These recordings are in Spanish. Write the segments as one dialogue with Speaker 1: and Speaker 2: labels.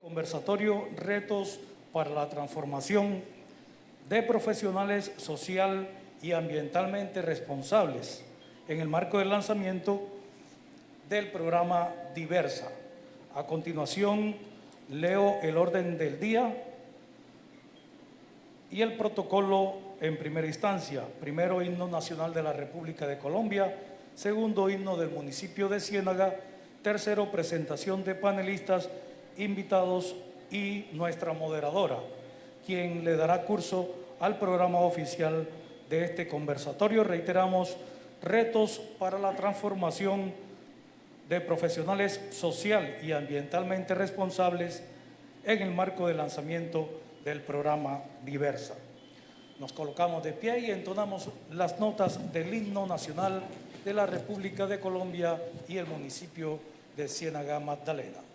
Speaker 1: Conversatorio Retos para la Transformación de Profesionales Social y Ambientalmente Responsables, en el marco del lanzamiento del programa Diversa. A continuación, leo el orden del día y el protocolo en primera instancia. Primero, himno nacional de la República de Colombia. Segundo, himno del municipio de Ciénaga. Tercero, presentación de panelistas, invitados y nuestra moderadora, quien le dará curso al programa oficial de este conversatorio. Reiteramos, retos para la transformación de profesionales social y ambientalmente responsables en el marco del lanzamiento del programa Diversa. Nos colocamos de pie y entonamos las notas del himno nacional de la República de Colombia y el municipio de Ciénaga Magdalena.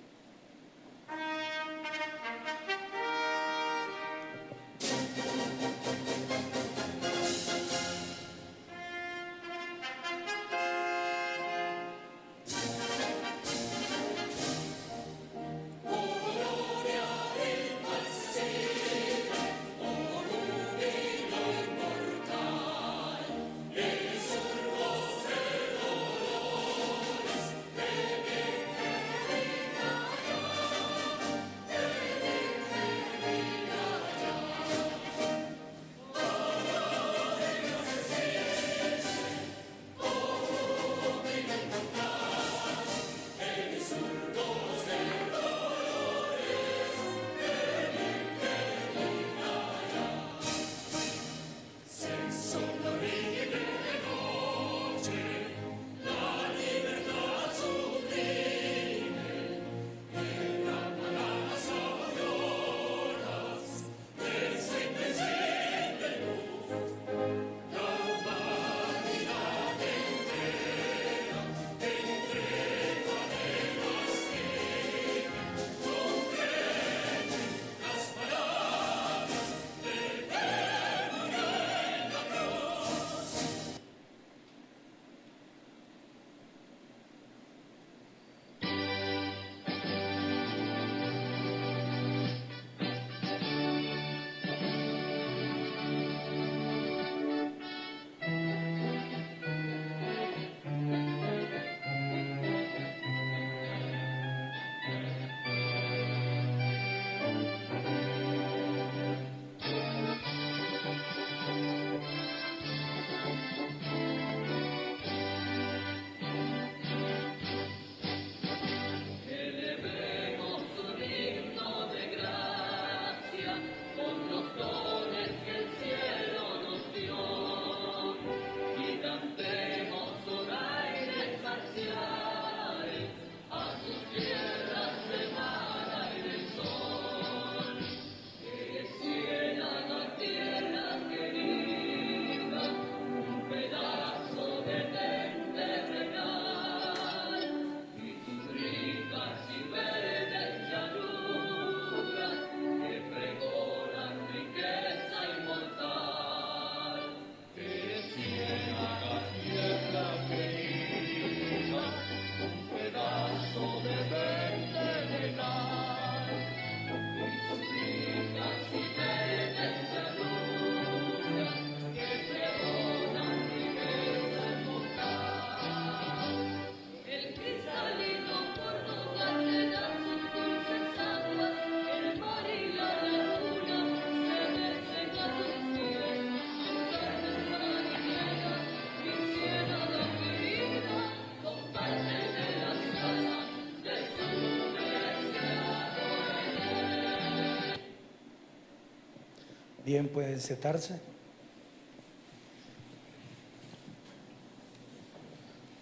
Speaker 1: Bien, pueden sentarse.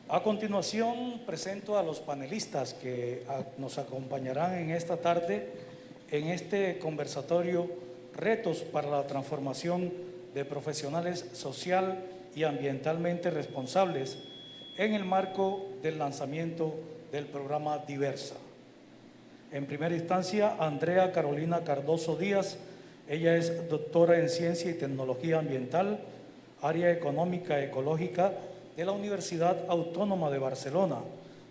Speaker 1: A continuación, presento a los panelistas que nos acompañarán en esta tarde en este conversatorio Retos para la Transformación de Profesionales Social y Ambientalmente Responsables en el marco del lanzamiento del programa Diversa. En primera instancia, Andrea Carolina Cardoso Díaz. Ella es doctora en Ciencia y Tecnología Ambiental, área económica ecológica de la Universidad Autónoma de Barcelona,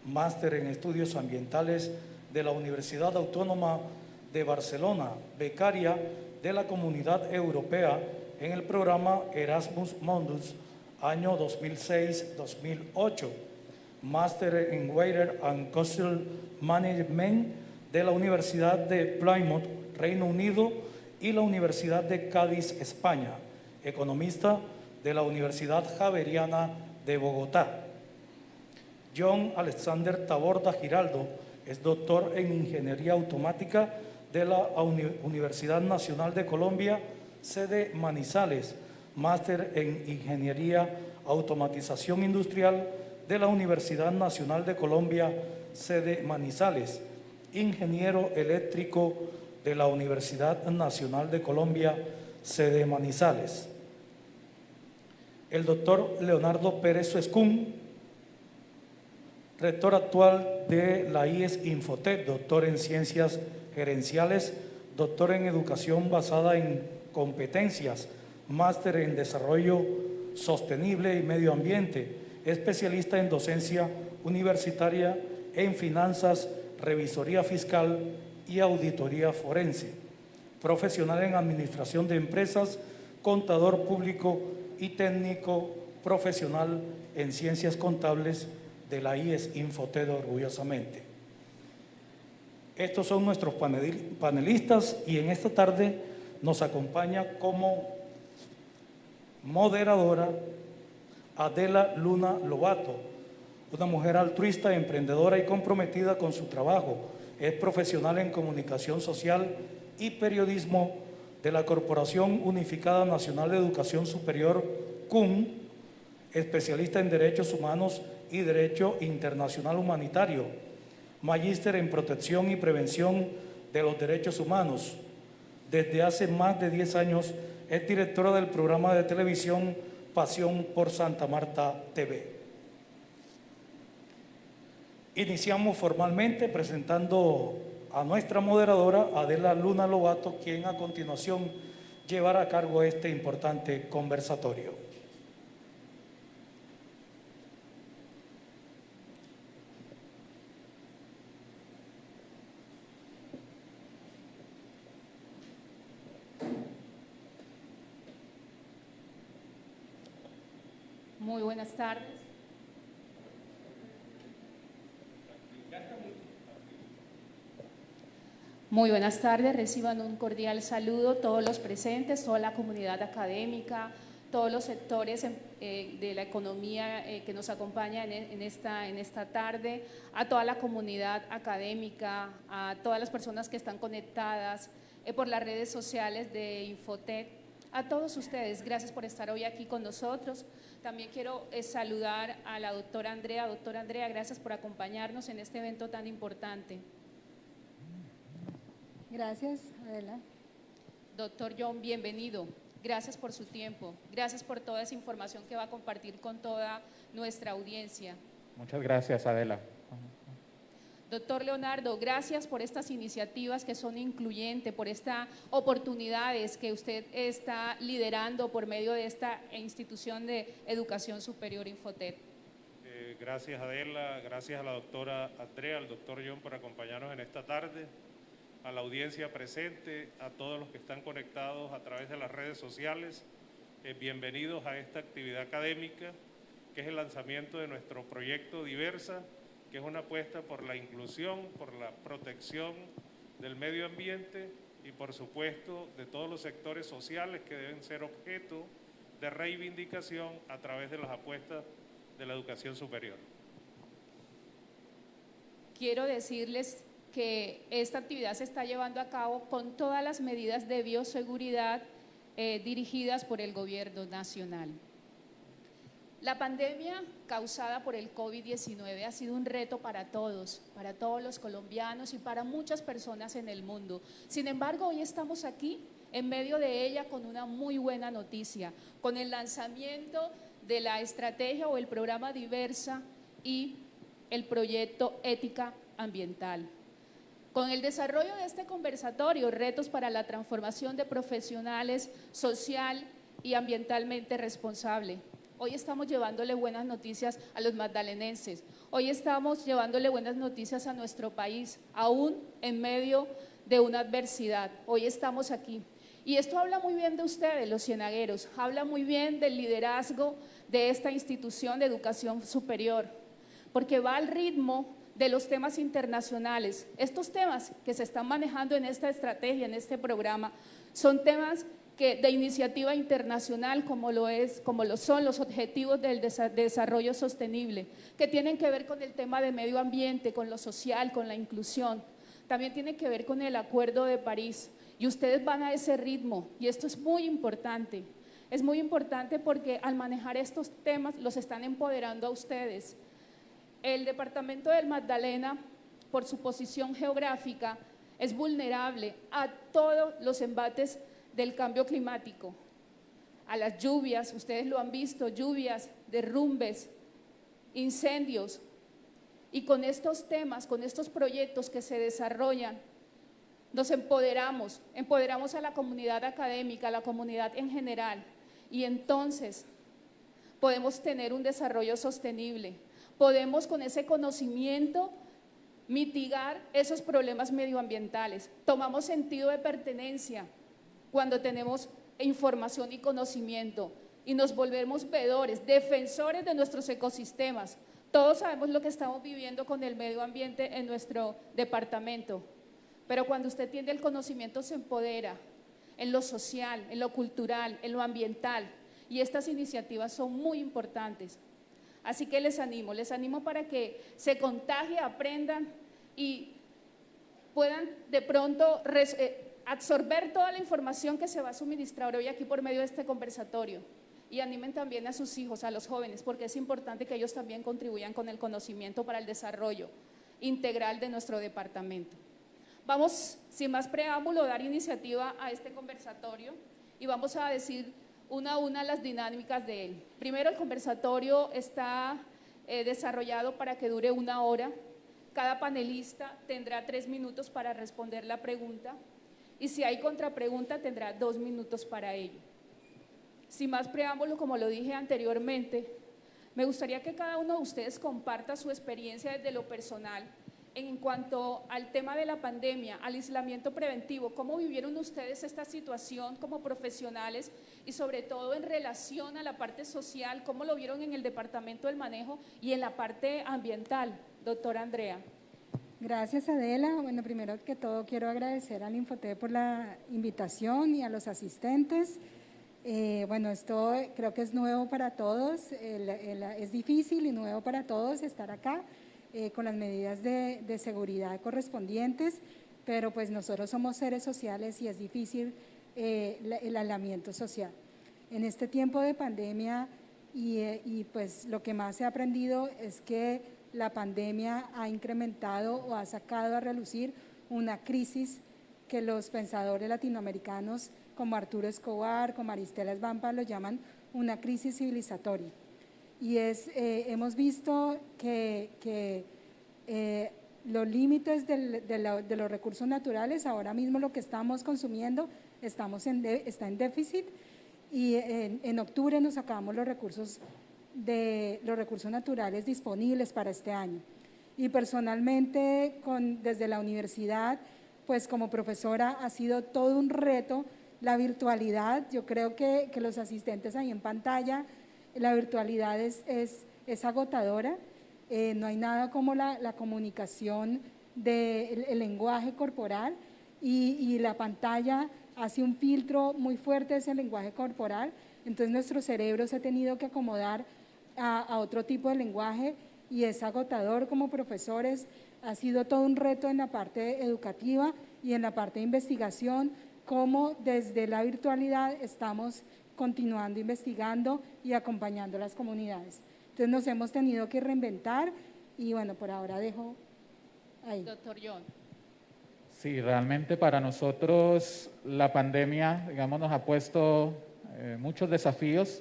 Speaker 1: máster en Estudios Ambientales de la Universidad Autónoma de Barcelona, becaria de la Comunidad Europea en el programa Erasmus Mundus, año 2006-2008. Máster en Water and Coastal Management de la Universidad de Plymouth, Reino Unido, y la Universidad de Cádiz, España. Economista de la Universidad Javeriana de Bogotá. John Alexander Taborda Giraldo es doctor en Ingeniería Automática de la Universidad Nacional de Colombia, sede Manizales. Máster en Ingeniería Automatización Industrial de la Universidad Nacional de Colombia, sede Manizales. Ingeniero eléctrico de la Universidad Nacional de Colombia, sede Manizales. El doctor Leonardo Pérez Suescún, rector actual de la IES Infotec, doctor en Ciencias Gerenciales, doctor en Educación basada en competencias, máster en Desarrollo Sostenible y Medio Ambiente, especialista en docencia universitaria, en finanzas, revisoría fiscal y auditoría forense, profesional en administración de empresas, contador público y técnico profesional en ciencias contables de la IES Infotec orgullosamente. Estos son nuestros panelistas y en esta tarde nos acompaña como moderadora Adela Luna Lobato, una mujer altruista, emprendedora y comprometida con su trabajo. Es profesional en comunicación social y periodismo de la Corporación Unificada Nacional de Educación Superior, CUN, especialista en Derechos Humanos y Derecho Internacional Humanitario, magíster en Protección y Prevención de los Derechos Humanos. Desde hace más de 10 años es directora del programa de televisión Pasión por Santa Marta TV. Iniciamos formalmente presentando a nuestra moderadora Adela Luna Lobato, quien a continuación llevará a cargo este importante conversatorio.
Speaker 2: Muy buenas tardes. Muy buenas tardes, reciban un cordial saludo todos los presentes, toda la comunidad académica, todos los sectores de la economía que nos acompañan en esta tarde, a toda la comunidad académica, a todas las personas que están conectadas por las redes sociales de Infotec, a todos ustedes, gracias por estar hoy aquí con nosotros. También quiero saludar a la doctora Andrea. Doctora Andrea, gracias por acompañarnos en este evento tan importante.
Speaker 3: Gracias, Adela.
Speaker 2: Doctor John, bienvenido. Gracias por su tiempo. Gracias por toda esa información que va a compartir con toda nuestra audiencia.
Speaker 4: Muchas gracias, Adela.
Speaker 2: Doctor Leonardo, gracias por estas iniciativas que son incluyentes, por estas oportunidades que usted está liderando por medio de esta institución de educación superior Infotec.
Speaker 5: Gracias, Adela, gracias a la doctora Andrea, al doctor John por acompañarnos en esta tarde, a la audiencia presente, a todos los que están conectados a través de las redes sociales. Bienvenidos a esta actividad académica, que es el lanzamiento de nuestro proyecto Diversa, que es una apuesta por la inclusión, por la protección del medio ambiente y, por supuesto, de todos los sectores sociales que deben ser objeto de reivindicación a través de las apuestas de la educación superior.
Speaker 2: Quiero decirles que esta actividad se está llevando a cabo con todas las medidas de bioseguridad dirigidas por el Gobierno Nacional. La pandemia causada por el COVID-19 ha sido un reto para todos los colombianos y para muchas personas en el mundo. Sin embargo, hoy estamos aquí en medio de ella con una muy buena noticia, con el lanzamiento de la estrategia o el programa Diversa y el proyecto Ética Ambiental. Con el desarrollo de este conversatorio, retos para la transformación de profesionales social y ambientalmente responsable. Hoy estamos llevándole buenas noticias a los magdalenenses. Hoy estamos llevándole buenas noticias a nuestro país, aún en medio de una adversidad. Hoy estamos aquí. Y esto habla muy bien de ustedes, los cienagueros, habla muy bien del liderazgo de esta institución de educación superior, porque va al ritmo de los temas internacionales. Estos temas que se están manejando en esta estrategia, en este programa, son temas de iniciativa internacional, como lo son los objetivos del desarrollo sostenible, que tienen que ver con el tema de medio ambiente, con lo social, con la inclusión. También tiene que ver con el Acuerdo de París. Y ustedes van a ese ritmo, y esto es muy importante. Es muy importante porque al manejar estos temas los están empoderando a ustedes. El departamento del Magdalena, por su posición geográfica, es vulnerable a todos los embates del cambio climático, a las lluvias, ustedes lo han visto, lluvias, derrumbes, incendios. Y con estos temas, con estos proyectos que se desarrollan, nos empoderamos a la comunidad académica, a la comunidad en general, y entonces podemos tener un desarrollo sostenible, podemos con ese conocimiento mitigar esos problemas medioambientales, tomamos sentido de pertenencia cuando tenemos información y conocimiento y nos volvemos veedores, defensores de nuestros ecosistemas. Todos sabemos lo que estamos viviendo con el medio ambiente en nuestro departamento. Pero cuando usted tiene el conocimiento se empodera en lo social, en lo cultural, en lo ambiental, y estas iniciativas son muy importantes. Así que les animo para que se contagien, aprendan y puedan de pronto absorber toda la información que se va a suministrar hoy aquí por medio de este conversatorio. Y animen también a sus hijos, a los jóvenes, porque es importante que ellos también contribuyan con el conocimiento para el desarrollo integral de nuestro departamento. Vamos, sin más preámbulo, a dar iniciativa a este conversatorio y vamos a decir una a una las dinámicas de él. Primero, el conversatorio está desarrollado para que dure 1 hora. Cada panelista tendrá 3 minutos para responder la pregunta y si hay contrapregunta tendrá 2 minutos para ello. Sin más preámbulo, como lo dije anteriormente, me gustaría que cada uno de ustedes comparta su experiencia desde lo personal en cuanto al tema de la pandemia, al aislamiento preventivo. ¿Cómo vivieron ustedes esta situación como profesionales y sobre todo en relación a la parte social? ¿Cómo lo vieron en el departamento del manejo y en la parte ambiental? Doctora Andrea.
Speaker 3: Gracias, Adela. Bueno, primero que todo quiero agradecer al Infotep por la invitación y a los asistentes. Bueno, esto creo que es nuevo para todos, es difícil y nuevo para todos estar acá con las medidas de seguridad correspondientes, pero pues nosotros somos seres sociales y es difícil el aislamiento social. En este tiempo de pandemia y pues lo que más he aprendido es que la pandemia ha incrementado o ha sacado a relucir una crisis que los pensadores latinoamericanos como Arturo Escobar, como Maristela Svampa lo llaman una crisis civilizatoria. Y hemos visto que los límites de los recursos naturales, ahora mismo lo que estamos consumiendo está en déficit y en octubre nos acabamos los recursos naturales disponibles para este año. Y personalmente desde la universidad, pues como profesora ha sido todo un reto la virtualidad. Yo creo que los asistentes ahí en pantalla, la virtualidad es agotadora. No hay nada como la comunicación del lenguaje corporal y la pantalla hace un filtro muy fuerte de ese lenguaje corporal. Entonces nuestro cerebro se ha tenido que acomodar a otro tipo de lenguaje y es agotador como profesores. Ha sido todo un reto en la parte educativa y en la parte de investigación, cómo desde la virtualidad estamos continuando investigando y acompañando a las comunidades. Entonces nos hemos tenido que reinventar y bueno, por ahora dejo ahí.
Speaker 2: Doctor John.
Speaker 4: Sí, realmente para nosotros la pandemia, digamos, nos ha puesto muchos desafíos,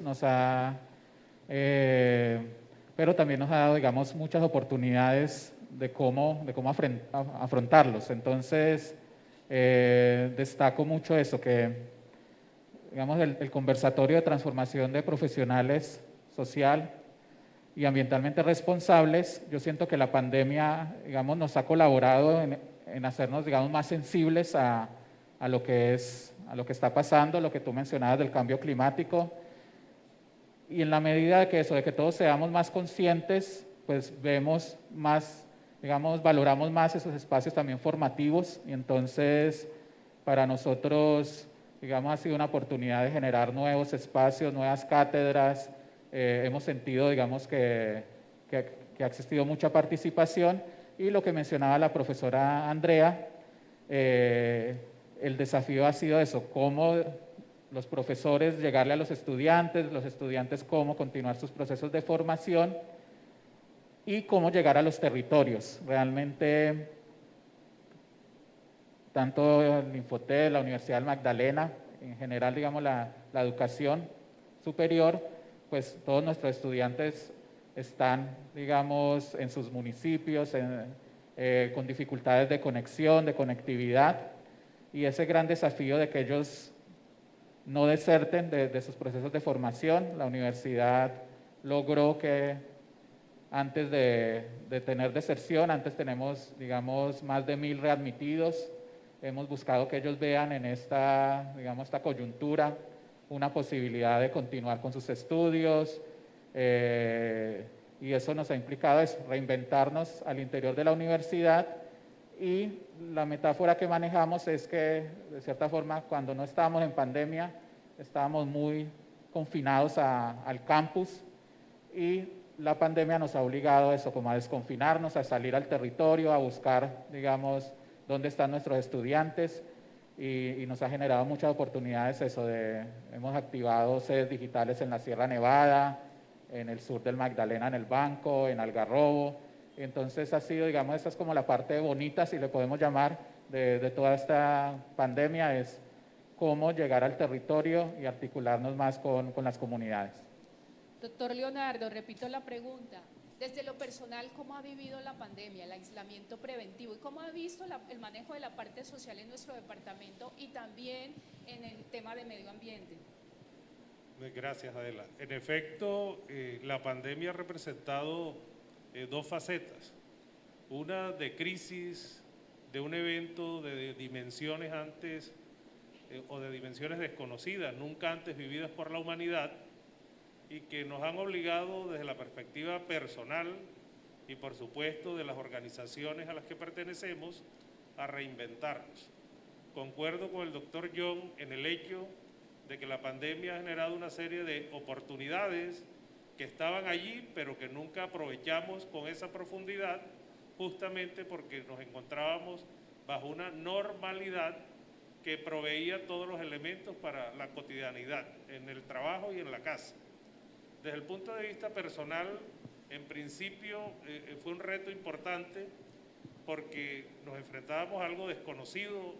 Speaker 4: pero también nos ha dado, digamos, muchas oportunidades de cómo afrontarlos. Entonces, destaco mucho eso, que digamos el conversatorio de transformación de profesionales social y ambientalmente responsables, yo siento que la pandemia, digamos, nos ha colaborado en hacernos, digamos, más sensibles a lo que está pasando, lo que tú mencionabas del cambio climático. Y en la medida de que todos seamos más conscientes, pues vemos más, digamos, valoramos más esos espacios también formativos, y entonces para nosotros, digamos, ha sido una oportunidad de generar nuevos espacios, nuevas cátedras. Hemos sentido, digamos, que ha existido mucha participación, y lo que mencionaba la profesora Andrea, el desafío ha sido eso, cómo los profesores llegarle a los estudiantes cómo continuar sus procesos de formación y cómo llegar a los territorios. Realmente, tanto el Infotep, la Universidad del Magdalena, en general, digamos, la educación superior, pues todos nuestros estudiantes están, digamos, en sus municipios, con dificultades de conexión, de conectividad, y ese gran desafío de que ellos no deserten de sus procesos de formación. La universidad logró que antes de tener deserción, antes tenemos, digamos, más de 1000 readmitidos. Hemos buscado que ellos vean en esta, digamos, esta coyuntura una posibilidad de continuar con sus estudios, y eso nos ha implicado reinventarnos al interior de la universidad. Y la metáfora que manejamos es que, de cierta forma, cuando no estábamos en pandemia, estábamos muy confinados al campus, y la pandemia nos ha obligado a eso, como a desconfinarnos, a salir al territorio, a buscar, digamos, dónde están nuestros estudiantes, y nos ha generado muchas oportunidades hemos activado sedes digitales en la Sierra Nevada, en el sur del Magdalena, en el Banco, en Algarrobo. Entonces ha sido, digamos, esa es como la parte bonita, si le podemos llamar, de toda esta pandemia, es cómo llegar al territorio y articularnos más con las comunidades.
Speaker 2: Doctor Leonardo, repito la pregunta. Desde lo personal, ¿cómo ha vivido la pandemia, el aislamiento preventivo, y cómo ha visto el manejo de la parte social en nuestro departamento y también en el tema de medio ambiente?
Speaker 5: Gracias, Adela. En efecto, la pandemia ha representado dos facetas. Una de crisis, de un evento de dimensiones antes o de dimensiones desconocidas, nunca antes vividas por la humanidad, y que nos han obligado desde la perspectiva personal y por supuesto de las organizaciones a las que pertenecemos a reinventarnos. Concuerdo con el doctor John en el hecho de que la pandemia ha generado una serie de oportunidades que estaban allí, pero que nunca aprovechamos con esa profundidad, justamente porque nos encontrábamos bajo una normalidad que proveía todos los elementos para la cotidianidad, en el trabajo y en la casa. Desde el punto de vista personal, en principio fue un reto importante porque nos enfrentábamos a algo desconocido,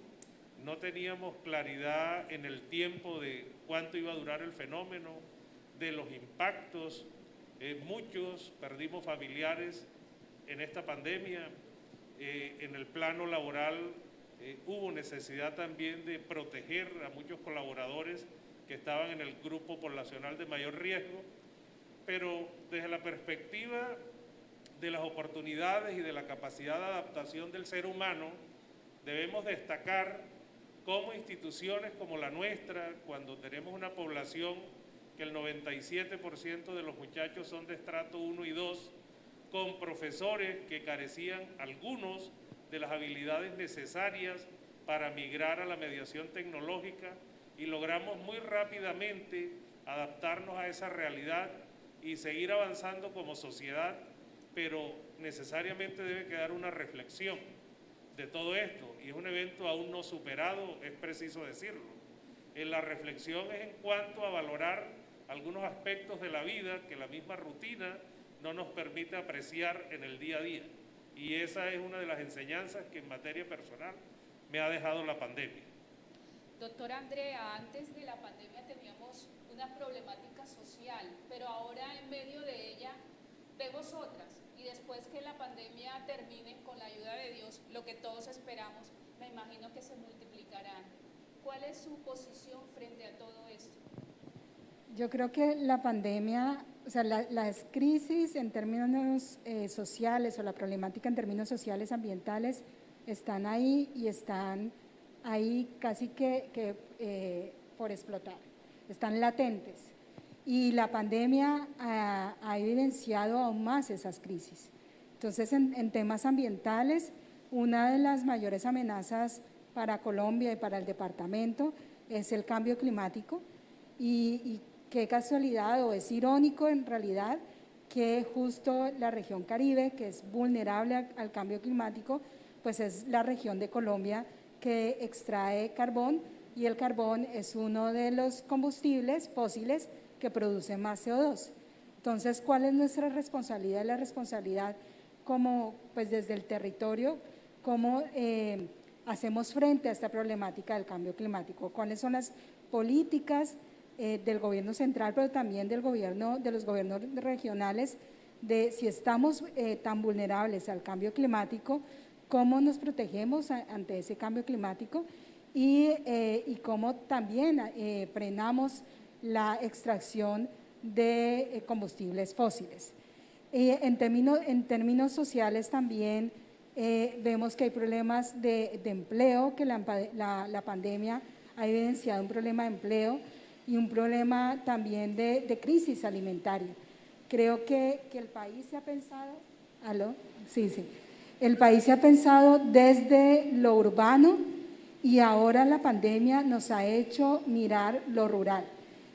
Speaker 5: no teníamos claridad en el tiempo de cuánto iba a durar el fenómeno, de los impactos. Muchos perdimos familiares en esta pandemia. En el plano laboral hubo necesidad también de proteger a muchos colaboradores que estaban en el grupo poblacional de mayor riesgo, pero desde la perspectiva de las oportunidades y de la capacidad de adaptación del ser humano, debemos destacar cómo instituciones como la nuestra, cuando tenemos una población que el 97% de los muchachos son de estrato 1 y 2, con profesores que carecían algunos de las habilidades necesarias para migrar a la mediación tecnológica, y logramos muy rápidamente adaptarnos a esa realidad y seguir avanzando como sociedad, pero necesariamente debe quedar una reflexión de todo esto, y es un evento aún no superado, es preciso decirlo. La reflexión es en cuanto a valorar algunos aspectos de la vida que la misma rutina no nos permite apreciar en el día a día, y esa es una de las enseñanzas que en materia personal me ha dejado la pandemia.
Speaker 2: Doctora Andrea, antes de la pandemia teníamos una problemática social, pero ahora en medio de ella vemos otras, y después que la pandemia termine, con la ayuda de Dios, lo que todos esperamos, me imagino que se multiplicarán. ¿Cuál es su posición frente a todo esto?
Speaker 3: Yo creo que la pandemia, o sea, las crisis en términos sociales, o la problemática en términos sociales, ambientales, están ahí y están ahí casi que por explotar, están latentes. Y la pandemia ha evidenciado aún más esas crisis. Entonces, en temas ambientales, una de las mayores amenazas para Colombia y para el departamento es el cambio climático. Y qué casualidad, o es irónico en realidad, que justo la región Caribe, que es vulnerable al cambio climático, pues es la región de Colombia que extrae carbón, y el carbón es uno de los combustibles fósiles que produce más CO2. Entonces, ¿cuál es nuestra responsabilidad? La responsabilidad como, pues desde el territorio, cómo hacemos frente a esta problemática del cambio climático, cuáles son las políticas del gobierno central, pero también del gobierno, de los gobiernos regionales, de si estamos tan vulnerables al cambio climático, cómo nos protegemos ante ese cambio climático y cómo también frenamos la extracción de combustibles fósiles. En términos sociales también vemos que hay problemas de empleo, que la pandemia ha evidenciado un problema de empleo y un problema también de crisis alimentaria. Creo que el país se ha pensado, ¿aló? Sí. El país se ha pensado desde lo urbano y ahora la pandemia nos ha hecho mirar lo rural.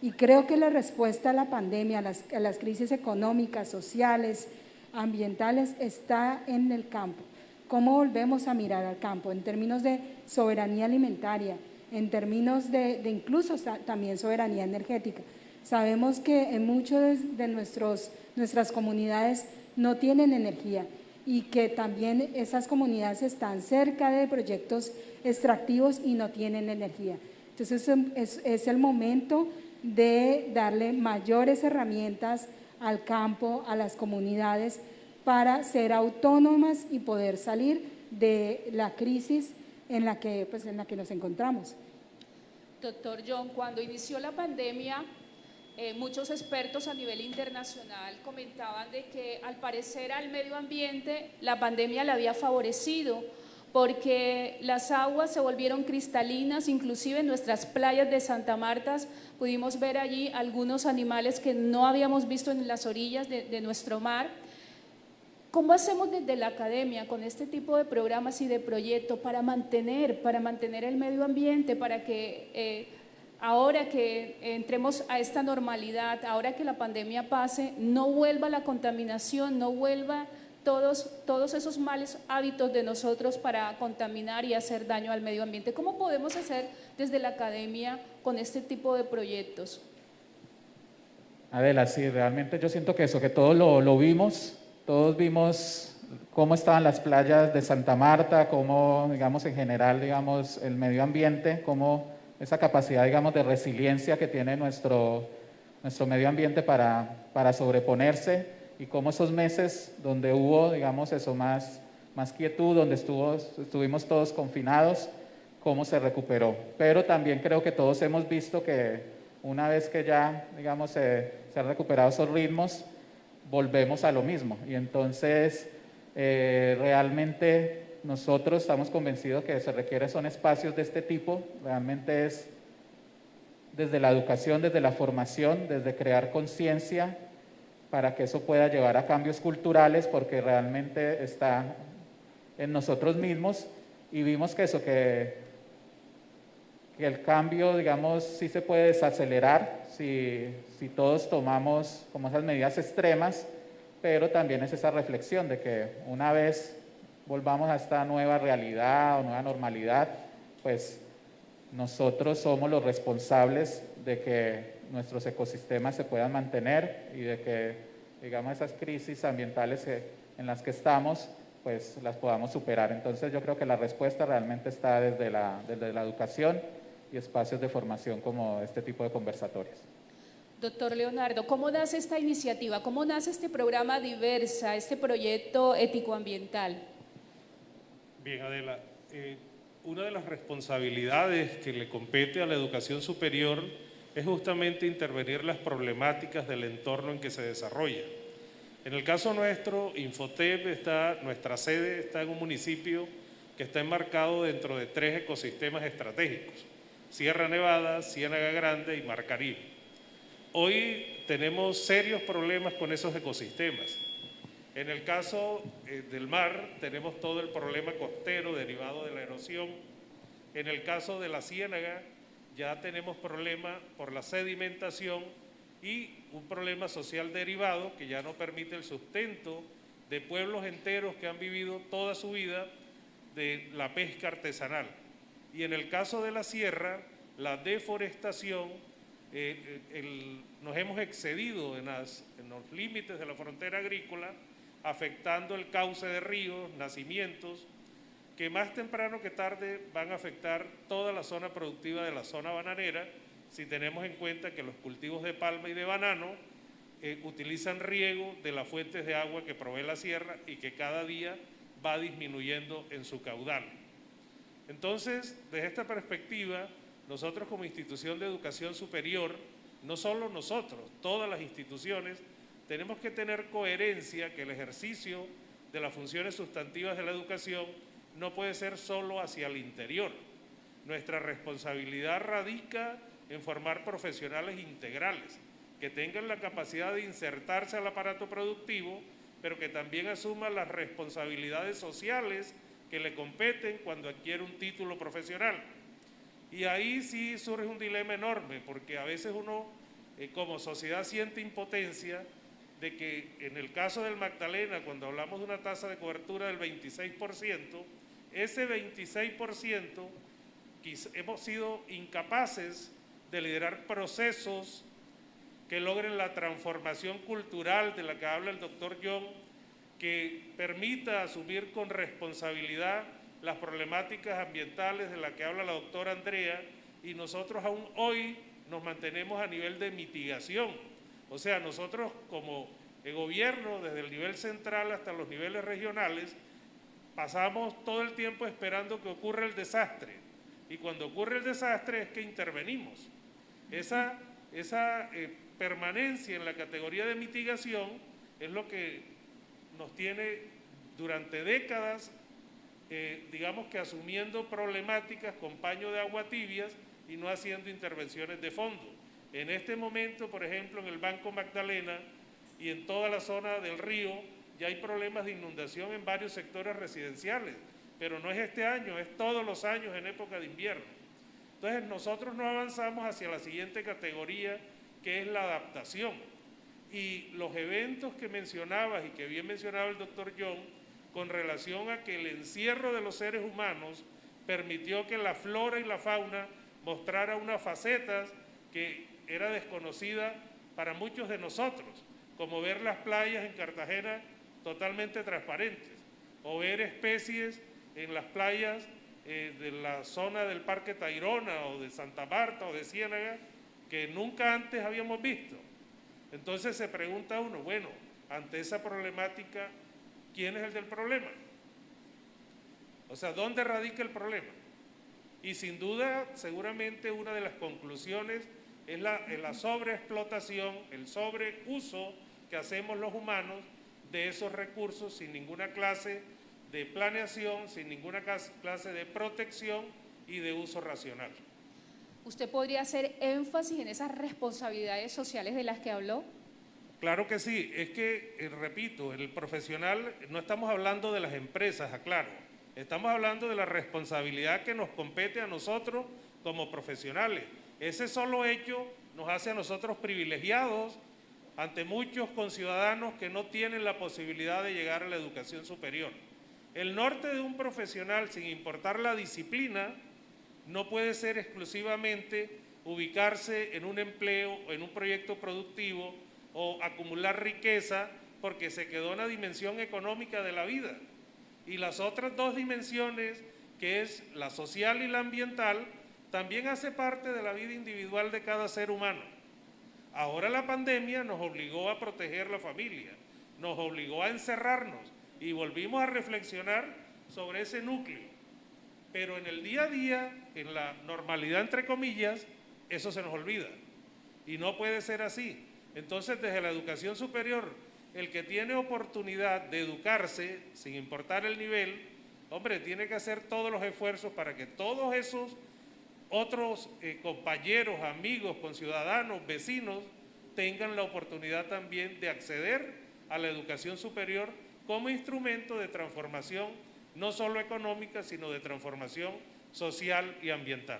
Speaker 3: Y creo que la respuesta a la pandemia, a las crisis económicas, sociales, ambientales, está en el campo. ¿Cómo volvemos a mirar al campo? En términos de soberanía alimentaria, en términos de incluso también soberanía energética. Sabemos que en muchas de nuestras comunidades no tienen energía y que también esas comunidades están cerca de proyectos extractivos y no tienen energía. Entonces es el momento de darle mayores herramientas al campo, a las comunidades, para ser autónomas y poder salir de la crisis en la que nos encontramos.
Speaker 2: Doctor John, cuando inició la pandemia, muchos expertos a nivel internacional comentaban de que al parecer al medio ambiente la pandemia le había favorecido porque las aguas se volvieron cristalinas, inclusive en nuestras playas de Santa Marta pudimos ver allí algunos animales que no habíamos visto en las orillas de nuestro mar. ¿Cómo hacemos desde la academia con este tipo de programas y de proyectos para mantener el medio ambiente, para que ahora que entremos a esta normalidad, ahora que la pandemia pase, no vuelva la contaminación, no vuelva todos esos malos hábitos de nosotros para contaminar y hacer daño al medio ambiente? ¿Cómo podemos hacer desde la academia con este tipo de proyectos?
Speaker 4: Adela, sí, realmente yo siento que todos lo vimos, todos vimos cómo estaban las playas de Santa Marta, cómo, digamos, en general, digamos, el medio ambiente, cómo esa capacidad, digamos, de resiliencia que tiene nuestro medio ambiente para sobreponerse, y cómo esos meses donde hubo, digamos, más quietud, donde estuvimos todos confinados, cómo se recuperó. Pero también creo que todos hemos visto que una vez que ya, digamos, se han recuperado esos ritmos, volvemos a lo mismo. Y entonces, realmente nosotros estamos convencidos que se requieren son espacios de este tipo, realmente es desde la educación, desde la formación, desde crear conciencia, para que eso pueda llevar a cambios culturales, porque realmente está en nosotros mismos, y vimos que el cambio, digamos, sí se puede desacelerar si todos tomamos como esas medidas extremas, pero también es esa reflexión de que una vez volvamos a esta nueva realidad o nueva normalidad, pues nosotros somos los responsables de que nuestros ecosistemas se puedan mantener y de que, digamos, esas crisis ambientales en las que estamos, pues las podamos superar. Entonces yo creo que la respuesta realmente está desde la educación y espacios de formación como este tipo de conversatorios.
Speaker 2: Doctor Leonardo, ¿cómo nace esta iniciativa? ¿Cómo nace este programa Diversa, este proyecto ético-ambiental?
Speaker 5: Bien, Adela, una de las responsabilidades que le compete a la educación superior es justamente intervenir las problemáticas del entorno en que se desarrolla. En el caso nuestro, Infotep nuestra sede está en un municipio que está enmarcado dentro de 3 ecosistemas estratégicos: Sierra Nevada, Ciénaga Grande y Mar Caribe. Hoy tenemos serios problemas con esos ecosistemas. En el caso del mar, tenemos todo el problema costero derivado de la erosión. En el caso de la ciénaga, ya tenemos problema por la sedimentación y un problema social derivado que ya no permite el sustento de pueblos enteros que han vivido toda su vida de la pesca artesanal. Y en el caso de la sierra, la deforestación, nos hemos excedido en los límites de la frontera agrícola, afectando el cauce de ríos, nacimientos, que más temprano que tarde van a afectar toda la zona productiva de la zona bananera, si tenemos en cuenta que los cultivos de palma y de banano utilizan riego de las fuentes de agua que provee la sierra y que cada día va disminuyendo en su caudal. Entonces, desde esta perspectiva, nosotros como institución de educación superior, no solo nosotros, todas las instituciones, tenemos que tener coherencia, que el ejercicio de las funciones sustantivas de la educación no puede ser solo hacia el interior. Nuestra responsabilidad radica en formar profesionales integrales, que tengan la capacidad de insertarse al aparato productivo, pero que también asuman las responsabilidades sociales que le competen cuando adquiere un título profesional. Y ahí sí surge un dilema enorme, porque a veces uno como sociedad siente impotencia de que en el caso del Magdalena, cuando hablamos de una tasa de cobertura del 26%, ese 26% hemos sido incapaces de liderar procesos que logren la transformación cultural de la que habla el doctor John, que permita asumir con responsabilidad las problemáticas ambientales de las que habla la doctora Andrea, y nosotros aún hoy nos mantenemos a nivel de mitigación. O sea, nosotros como gobierno, desde el nivel central hasta los niveles regionales, pasamos todo el tiempo esperando que ocurra el desastre, y cuando ocurre el desastre es que intervenimos. Esa permanencia en la categoría de mitigación es lo que nos tiene durante décadas, digamos que asumiendo problemáticas con paño de agua tibias y no haciendo intervenciones de fondo. En este momento, por ejemplo, en el Banco Magdalena y en toda la zona del río, ya hay problemas de inundación en varios sectores residenciales, pero no es este año, es todos los años en época de invierno. Entonces nosotros no avanzamos hacia la siguiente categoría, que es la adaptación. Y los eventos que mencionabas y que bien mencionaba el doctor John, con relación a que el encierro de los seres humanos permitió que la flora y la fauna mostrara unas facetas que era desconocida para muchos de nosotros, como ver las playas en Cartagena totalmente transparentes, o ver especies en las playas de la zona del Parque Tayrona o de Santa Marta o de Ciénaga que nunca antes habíamos visto. Entonces se pregunta uno, bueno, ante esa problemática, ¿quién es el del problema? O sea, ¿dónde radica el problema? Y sin duda, seguramente una de las conclusiones es la sobreexplotación, el sobreuso que hacemos los humanos de esos recursos sin ninguna clase de planeación, sin ninguna clase de protección y de uso racional.
Speaker 2: ¿Usted podría hacer énfasis en esas responsabilidades sociales de las que habló?
Speaker 5: Claro que sí, es que, repito, el profesional, no estamos hablando de las empresas, aclaro, estamos hablando de la responsabilidad que nos compete a nosotros como profesionales. Ese solo hecho nos hace a nosotros privilegiados ante muchos conciudadanos que no tienen la posibilidad de llegar a la educación superior. El norte de un profesional, sin importar la disciplina, no puede ser exclusivamente ubicarse en un empleo, en un proyecto productivo o acumular riqueza porque se quedó en la dimensión económica de la vida. Y las otras dos dimensiones, que es la social y la ambiental, también hace parte de la vida individual de cada ser humano. Ahora la pandemia nos obligó a proteger la familia, nos obligó a encerrarnos y volvimos a reflexionar sobre ese núcleo. Pero en el día a día, en la normalidad entre comillas, eso se nos olvida y no puede ser así. Entonces, desde la educación superior, el que tiene oportunidad de educarse, sin importar el nivel, hombre, tiene que hacer todos los esfuerzos para que todos esos otros compañeros, amigos, conciudadanos, vecinos, tengan la oportunidad también de acceder a la educación superior como instrumento de transformación, no solo económica, sino de transformación social y ambiental.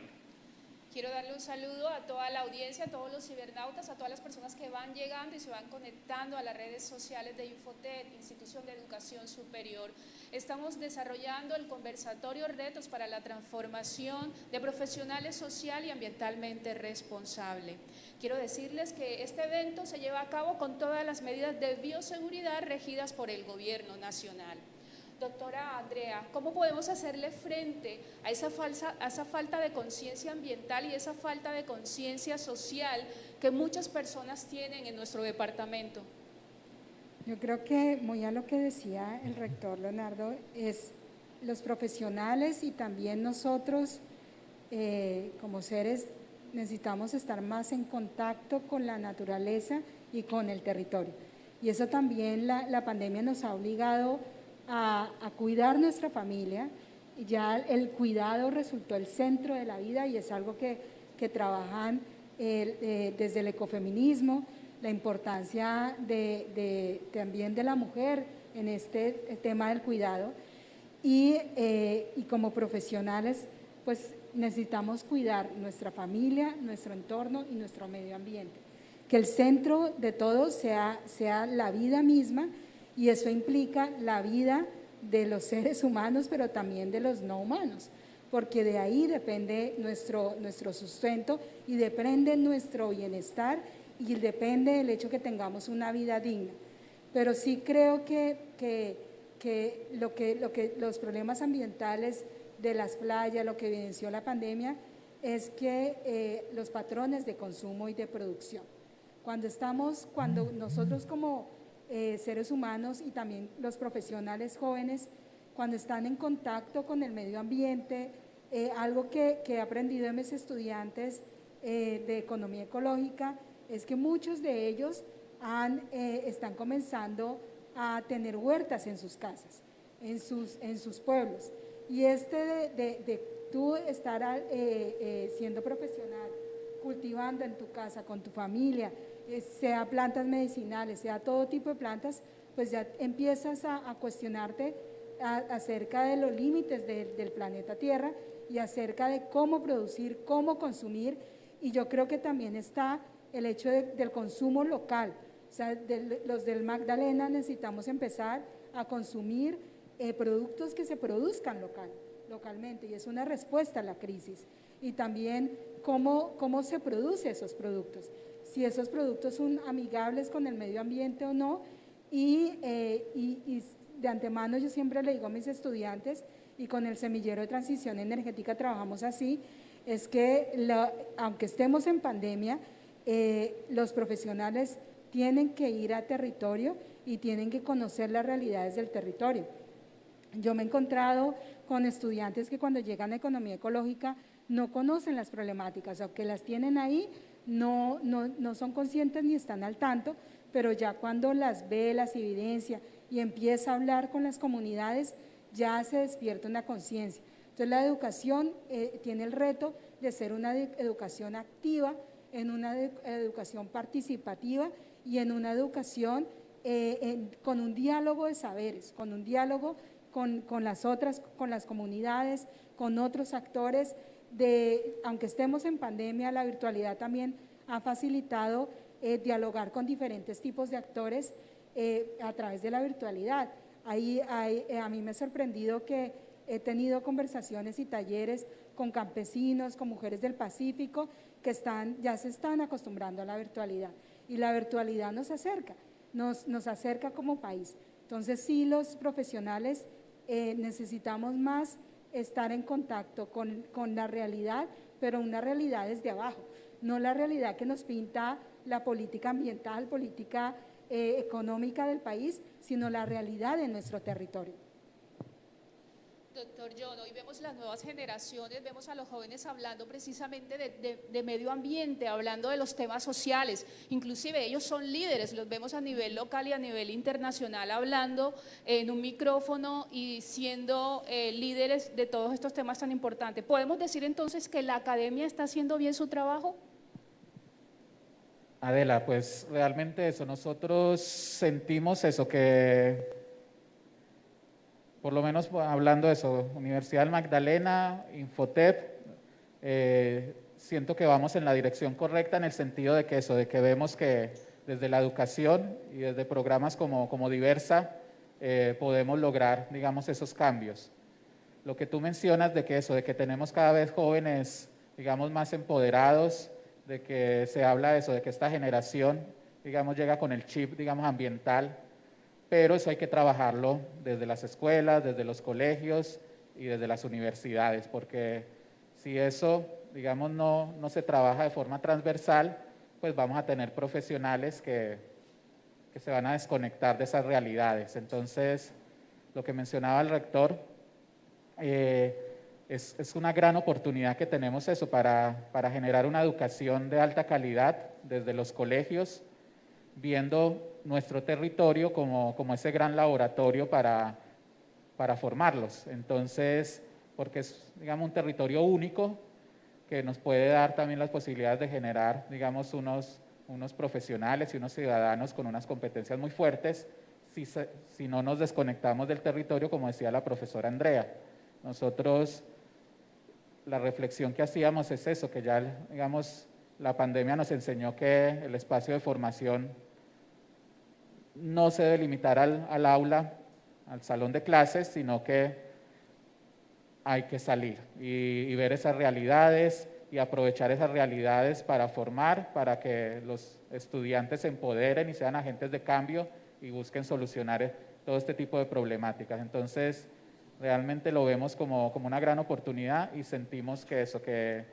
Speaker 2: Quiero darle un saludo a toda la audiencia, a todos los cibernautas, a todas las personas que van llegando y se van conectando a las redes sociales de Infotet, Institución de Educación Superior. Estamos desarrollando el conversatorio Retos para la Transformación de Profesionales Social y Ambientalmente Responsable. Quiero decirles que este evento se lleva a cabo con todas las medidas de bioseguridad regidas por el Gobierno Nacional. Doctora Andrea, ¿cómo podemos hacerle frente a esa falta de conciencia ambiental y esa falta de conciencia social que muchas personas tienen en nuestro departamento?
Speaker 3: Yo creo que, muy a lo que decía el rector Leonardo, es los profesionales y también nosotros como seres necesitamos estar más en contacto con la naturaleza y con el territorio. Y eso también la pandemia nos ha obligado a cuidar nuestra familia. Ya el cuidado resultó el centro de la vida y es algo que trabajan desde el ecofeminismo, la importancia también de la mujer en este tema del cuidado y como profesionales pues necesitamos cuidar nuestra familia, nuestro entorno y nuestro medio ambiente. Que el centro de todo sea la vida misma. Y eso implica la vida de los seres humanos, pero también de los no humanos, porque de ahí depende nuestro sustento y depende nuestro bienestar y depende el hecho que tengamos una vida digna. Pero sí creo que los problemas ambientales de las playas, lo que evidenció la pandemia, es que los patrones de consumo y de producción. Cuando nosotros como seres humanos y también los profesionales jóvenes, cuando están en contacto con el medio ambiente, algo que he aprendido de mis estudiantes de economía ecológica es que muchos de ellos están comenzando a tener huertas en sus casas, en sus pueblos. Y de tú estar siendo profesional, cultivando en tu casa, con tu familia, sea plantas medicinales, sea todo tipo de plantas, pues ya empiezas a cuestionarte acerca de los límites del planeta Tierra y acerca de cómo producir, cómo consumir, y yo creo que también está el hecho del consumo local. O sea, los del Magdalena necesitamos empezar a consumir productos que se produzcan localmente, y es una respuesta a la crisis. Y también cómo se producen esos productos, si esos productos son amigables con el medio ambiente o no, y de antemano yo siempre le digo a mis estudiantes, y con el semillero de transición energética trabajamos así, es que aunque estemos en pandemia, los profesionales tienen que ir a territorio y tienen que conocer las realidades del territorio. Yo me he encontrado con estudiantes que cuando llegan a economía ecológica no conocen las problemáticas, aunque las tienen ahí, no son conscientes ni están al tanto, pero ya cuando las ve, las evidencia y empieza a hablar con las comunidades, ya se despierta una conciencia. Entonces la educación tiene el reto de ser una educación activa, en una educación participativa y en una educación con un diálogo de saberes, con un diálogo con las comunidades, con otros actores. Aunque estemos en pandemia, la virtualidad también ha facilitado dialogar con diferentes tipos de actores a través de la virtualidad. A mí me ha sorprendido que he tenido conversaciones y talleres con campesinos, con mujeres del Pacífico, que ya se están acostumbrando a la virtualidad. Y la virtualidad nos acerca como país. Entonces sí, los profesionales necesitamos más estar en contacto con la realidad, pero una realidad desde abajo, no la realidad que nos pinta la política ambiental, política económica del país, sino la realidad de nuestro territorio.
Speaker 2: Doctor John, hoy vemos las nuevas generaciones, vemos a los jóvenes hablando precisamente de medio ambiente, hablando de los temas sociales, inclusive ellos son líderes, los vemos a nivel local y a nivel internacional hablando en un micrófono y siendo líderes de todos estos temas tan importantes. ¿Podemos decir entonces que la academia está haciendo bien su trabajo?
Speaker 4: Adela, pues realmente eso, nosotros sentimos eso, que por lo menos hablando de eso, Universidad del Magdalena, Infotep, siento que vamos en la dirección correcta en el sentido de que eso, de que vemos que desde la educación y desde programas como Diversa podemos lograr, digamos, esos cambios. Lo que tú mencionas de que eso, de que tenemos cada vez jóvenes, digamos, más empoderados, de que se habla de eso, de que esta generación, digamos, llega con el chip, digamos, ambiental, pero eso hay que trabajarlo desde las escuelas, desde los colegios y desde las universidades, porque si eso, digamos, no se trabaja de forma transversal, pues vamos a tener profesionales que se van a desconectar de esas realidades. Entonces, lo que mencionaba el rector, es una gran oportunidad que tenemos eso para generar una educación de alta calidad desde los colegios, viendo nuestro territorio como ese gran laboratorio para formarlos. Entonces, porque es, digamos, un territorio único que nos puede dar también las posibilidades de generar, digamos, unos profesionales y unos ciudadanos con unas competencias muy fuertes si no nos desconectamos del territorio, como decía la profesora Andrea. Nosotros, la reflexión que hacíamos es eso, que ya, digamos, la pandemia nos enseñó que el espacio de formación no se debe limitar al aula, al salón de clases, sino que hay que salir y ver esas realidades y aprovechar esas realidades para formar, para que los estudiantes se empoderen y sean agentes de cambio y busquen solucionar todo este tipo de problemáticas. Entonces, realmente lo vemos como una gran oportunidad y sentimos que eso, que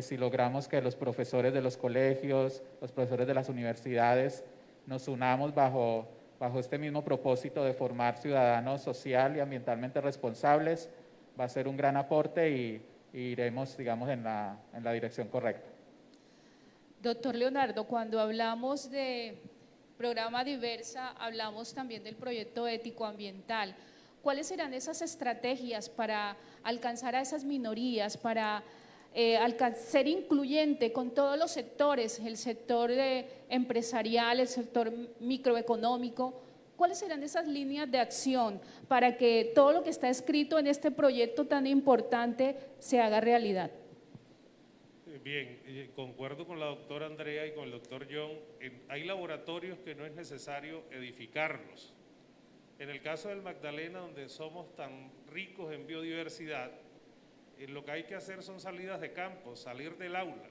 Speaker 4: si logramos que los profesores de los colegios, los profesores de las universidades, nos unamos bajo este mismo propósito de formar ciudadanos social y ambientalmente responsables, va a ser un gran aporte y iremos, digamos, en la dirección correcta.
Speaker 2: Doctor Leonardo, cuando hablamos de programa Diversa, hablamos también del proyecto ético ambiental. ¿Cuáles serán esas estrategias para alcanzar a esas minorías, para ser incluyente con todos los sectores, el sector empresarial, el sector microeconómico? ¿Cuáles serán esas líneas de acción para que todo lo que está escrito en este proyecto tan importante se haga realidad?
Speaker 5: Bien, concuerdo con la doctora Andrea y con el doctor John. Hay laboratorios que no es necesario edificarlos. En el caso del Magdalena, donde somos tan ricos en biodiversidad, lo que hay que hacer son salidas de campo, salir del aula,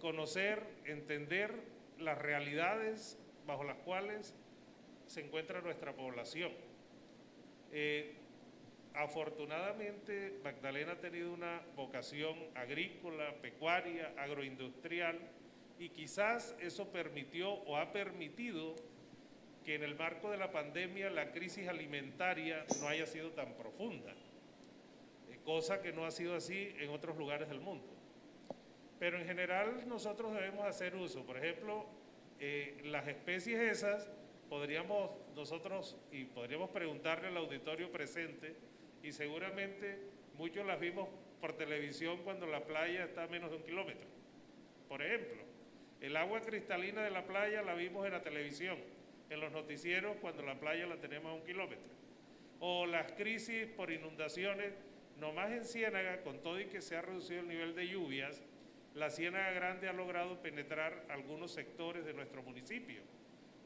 Speaker 5: conocer, entender las realidades bajo las cuales se encuentra nuestra población. Afortunadamente, Magdalena ha tenido una vocación agrícola, pecuaria, agroindustrial, y quizás eso permitió o ha permitido que en el marco de la pandemia la crisis alimentaria no haya sido tan profunda, cosa que no ha sido así en otros lugares del mundo. Pero en general nosotros debemos hacer uso, por ejemplo, las especies esas, podríamos preguntarle al auditorio presente, y seguramente muchos las vimos por televisión cuando la playa está a menos de 1 kilómetro. Por ejemplo, el agua cristalina de la playa la vimos en la televisión, en los noticieros cuando la playa la tenemos a 1 kilómetro. O las crisis por inundaciones, nomás en Ciénaga, con todo y que se ha reducido el nivel de lluvias, la Ciénaga Grande ha logrado penetrar algunos sectores de nuestro municipio.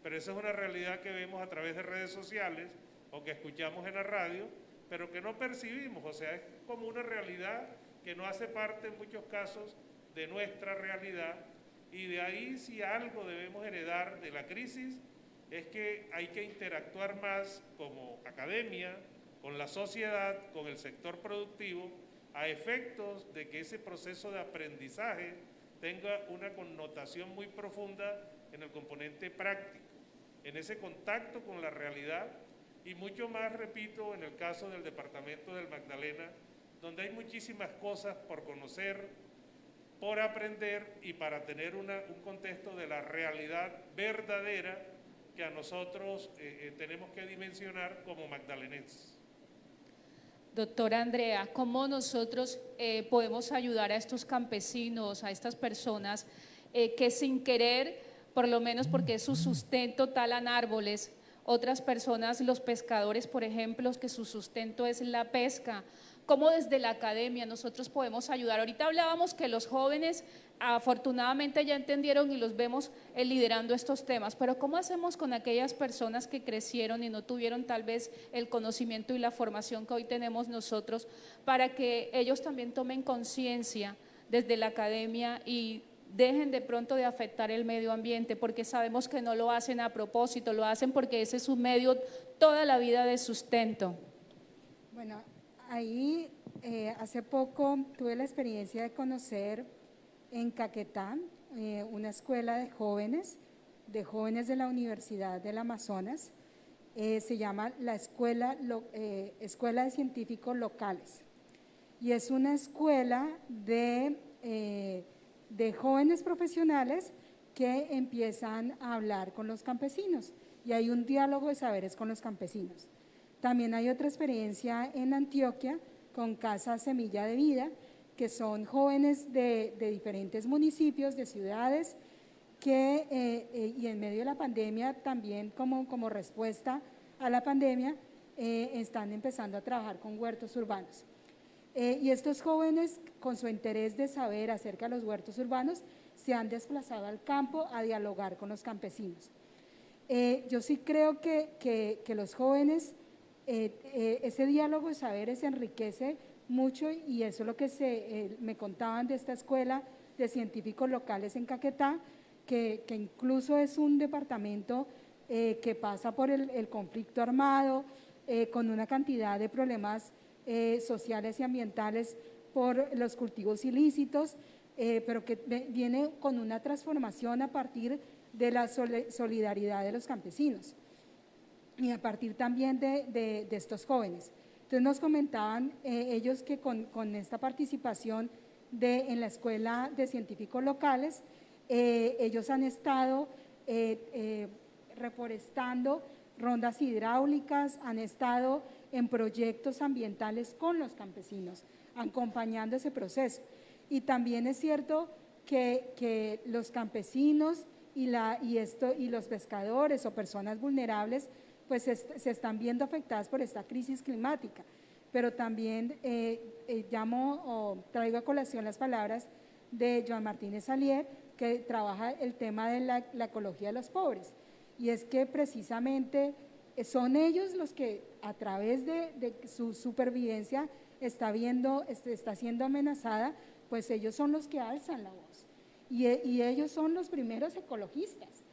Speaker 5: Pero esa es una realidad que vemos a través de redes sociales o que escuchamos en la radio, pero que no percibimos. O sea, es como una realidad que no hace parte en muchos casos de nuestra realidad, y de ahí, si algo debemos heredar de la crisis, es que hay que interactuar más como academia, con la sociedad, con el sector productivo, a efectos de que ese proceso de aprendizaje tenga una connotación muy profunda en el componente práctico, en ese contacto con la realidad y mucho más, repito, en el caso del departamento del Magdalena, donde hay muchísimas cosas por conocer, por aprender y para tener un contexto de la realidad verdadera que a nosotros tenemos que dimensionar como magdalenenses.
Speaker 2: Doctora Andrea, ¿cómo nosotros podemos ayudar a estos campesinos, a estas personas que sin querer, por lo menos porque es su sustento, talan árboles? Otras personas, los pescadores, por ejemplo, que su sustento es la pesca. ¿Cómo desde la academia nosotros podemos ayudar? Ahorita hablábamos que los jóvenes afortunadamente ya entendieron y los vemos liderando estos temas, pero ¿cómo hacemos con aquellas personas que crecieron y no tuvieron tal vez el conocimiento y la formación que hoy tenemos nosotros para que ellos también tomen conciencia desde la academia y dejen de pronto de afectar el medio ambiente? Porque sabemos que no lo hacen a propósito, lo hacen porque ese es su medio toda la vida de sustento.
Speaker 3: Bueno, ahí hace poco tuve la experiencia de conocer en Caquetá una escuela de jóvenes de la Universidad del Amazonas. Se llama la Escuela de Científicos Locales y es una escuela de jóvenes profesionales que empiezan a hablar con los campesinos y hay un diálogo de saberes con los campesinos. También hay otra experiencia en Antioquia con Casa Semilla de Vida, que son jóvenes de diferentes municipios, de ciudades, que y en medio de la pandemia también como respuesta a la pandemia están empezando a trabajar con huertos urbanos. Y estos jóvenes, con su interés de saber acerca de los huertos urbanos, se han desplazado al campo a dialogar con los campesinos. Yo sí creo que los jóvenes, ese diálogo de saberes enriquece mucho y eso es lo que me contaban de esta escuela de científicos locales en Caquetá, que incluso es un departamento que pasa por el conflicto armado, con una cantidad de problemas sociales y ambientales por los cultivos ilícitos, pero que viene con una transformación a partir de la solidaridad de los campesinos y a partir también de estos jóvenes. Entonces nos comentaban ellos que con esta participación en la Escuela de Científicos Locales, ellos han estado reforestando rondas hidráulicas, han estado en proyectos ambientales con los campesinos, acompañando ese proceso. Y también es cierto que los campesinos y los pescadores o personas vulnerables pues se están viendo afectadas por esta crisis climática, pero también traigo a colación las palabras de Joan Martínez Alier, que trabaja el tema de la ecología de los pobres, y es que precisamente son ellos los que a través de su supervivencia está siendo amenazada, pues ellos son los que alzan la voz, y ellos son los primeros ecologistas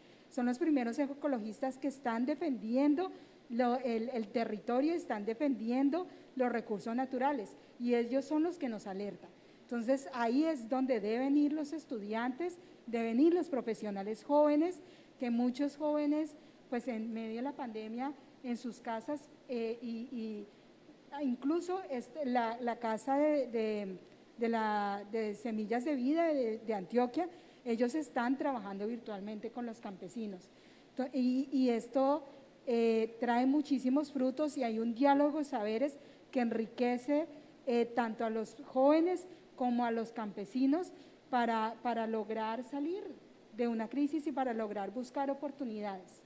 Speaker 3: que están defendiendo el territorio, están defendiendo los recursos naturales y ellos son los que nos alertan. Entonces ahí es donde deben ir los estudiantes, deben ir los profesionales jóvenes, que muchos jóvenes pues en medio de la pandemia en sus casas incluso la casa de Semillas de Vida de Antioquia, ellos están trabajando virtualmente con los campesinos y esto trae muchísimos frutos y hay un diálogo de saberes que enriquece tanto a los jóvenes como a los campesinos para lograr salir de una crisis y para lograr buscar oportunidades.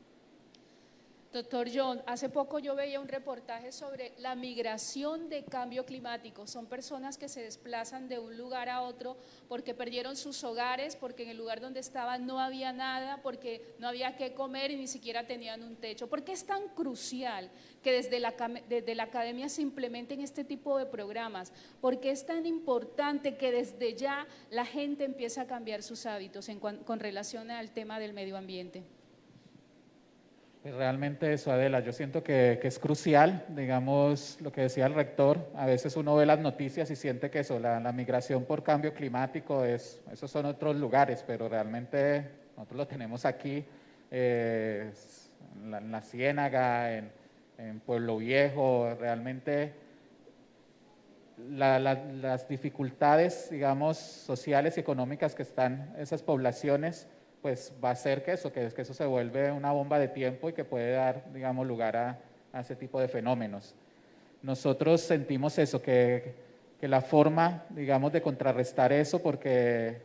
Speaker 2: Doctor John, hace poco yo veía un reportaje sobre la migración de cambio climático. Son personas que se desplazan de un lugar a otro porque perdieron sus hogares, porque en el lugar donde estaban no había nada, porque no había qué comer y ni siquiera tenían un techo. ¿Por qué es tan crucial que desde la academia se implementen este tipo de programas? ¿Por qué es tan importante que desde ya la gente empiece a cambiar sus hábitos con relación al tema del medio ambiente?
Speaker 4: Realmente eso, Adela, yo siento que es crucial, digamos, lo que decía el rector, a veces uno ve las noticias y siente que eso, la migración por cambio climático, esos son otros lugares, pero realmente nosotros lo tenemos aquí, en la Ciénaga, en Pueblo Viejo. Realmente las dificultades, digamos, sociales y económicas que están esas poblaciones, pues va a hacer que eso se vuelve una bomba de tiempo y que puede dar, digamos, lugar a ese tipo de fenómenos. Nosotros sentimos eso, que la forma, digamos, de contrarrestar eso, porque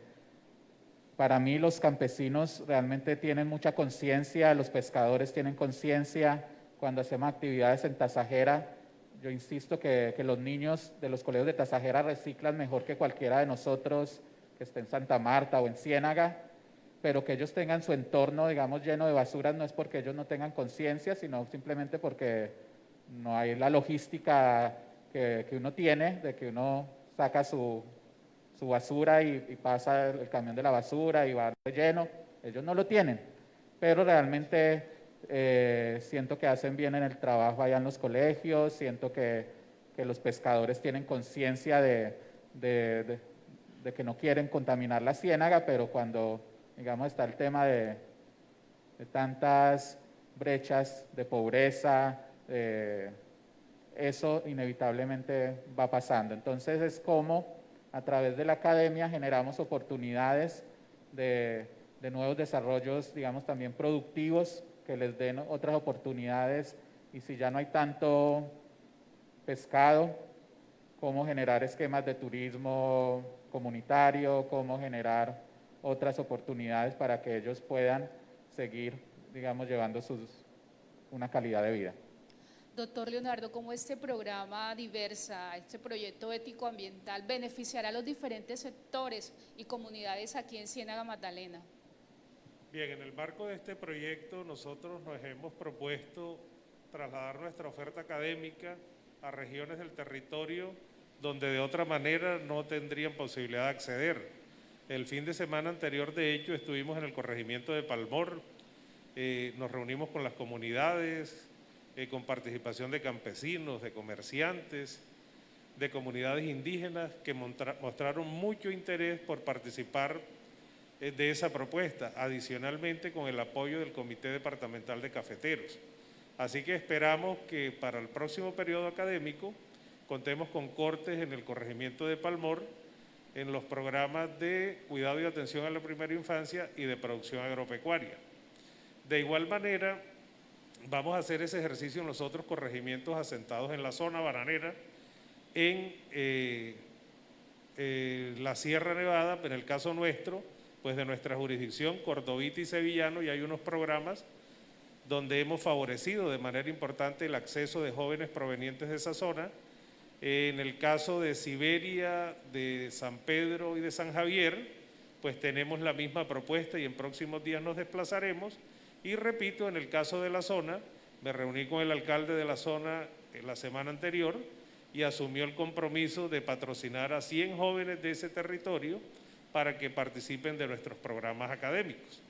Speaker 4: para mí los campesinos realmente tienen mucha conciencia, los pescadores tienen conciencia. Cuando hacemos actividades en Tasajera, yo insisto que los niños de los colegios de Tasajera reciclan mejor que cualquiera de nosotros que esté en Santa Marta o en Ciénaga, pero que ellos tengan su entorno, digamos, lleno de basuras no es porque ellos no tengan conciencia, sino simplemente porque no hay la logística que uno tiene, de que uno saca su basura y pasa el camión de la basura y va relleno. Ellos no lo tienen, pero realmente siento que hacen bien en el trabajo allá en los colegios, siento que los pescadores tienen conciencia de que no quieren contaminar la ciénaga, pero cuando, digamos, está el tema de tantas brechas de pobreza, eso inevitablemente va pasando. Entonces es como a través de la academia generamos oportunidades de nuevos desarrollos, digamos, también productivos, que les den otras oportunidades, y si ya no hay tanto pescado, cómo generar esquemas de turismo comunitario, cómo generar otras oportunidades para que ellos puedan seguir, digamos, llevando una calidad de vida.
Speaker 2: Doctor Leonardo, ¿cómo este programa Diversa, este proyecto ético-ambiental, beneficiará a los diferentes sectores y comunidades aquí en Ciénaga Magdalena?
Speaker 5: Bien, en el marco de este proyecto nosotros nos hemos propuesto trasladar nuestra oferta académica a regiones del territorio donde de otra manera no tendrían posibilidad de acceder. El fin de semana anterior, de hecho, estuvimos en el corregimiento de Palmor, nos reunimos con las comunidades, con participación de campesinos, de comerciantes, de comunidades indígenas que mostraron mucho interés por participar de esa propuesta, adicionalmente con el apoyo del Comité Departamental de Cafeteros. Así que esperamos que para el próximo periodo académico contemos con cortes en el corregimiento de Palmor en los programas de cuidado y atención a la primera infancia y de producción agropecuaria. De igual manera, vamos a hacer ese ejercicio en los otros corregimientos asentados en la zona bananera, en la Sierra Nevada, en el caso nuestro, pues de nuestra jurisdicción, Cordovita y Sevillano, y hay unos programas donde hemos favorecido de manera importante el acceso de jóvenes provenientes de esa zona. En el caso de Siberia, de San Pedro y de San Javier, pues tenemos la misma propuesta y en próximos días nos desplazaremos. Y repito, en el caso de la zona, me reuní con el alcalde de la zona la semana anterior y asumió el compromiso de patrocinar a 100 jóvenes de ese territorio para que participen de nuestros programas académicos.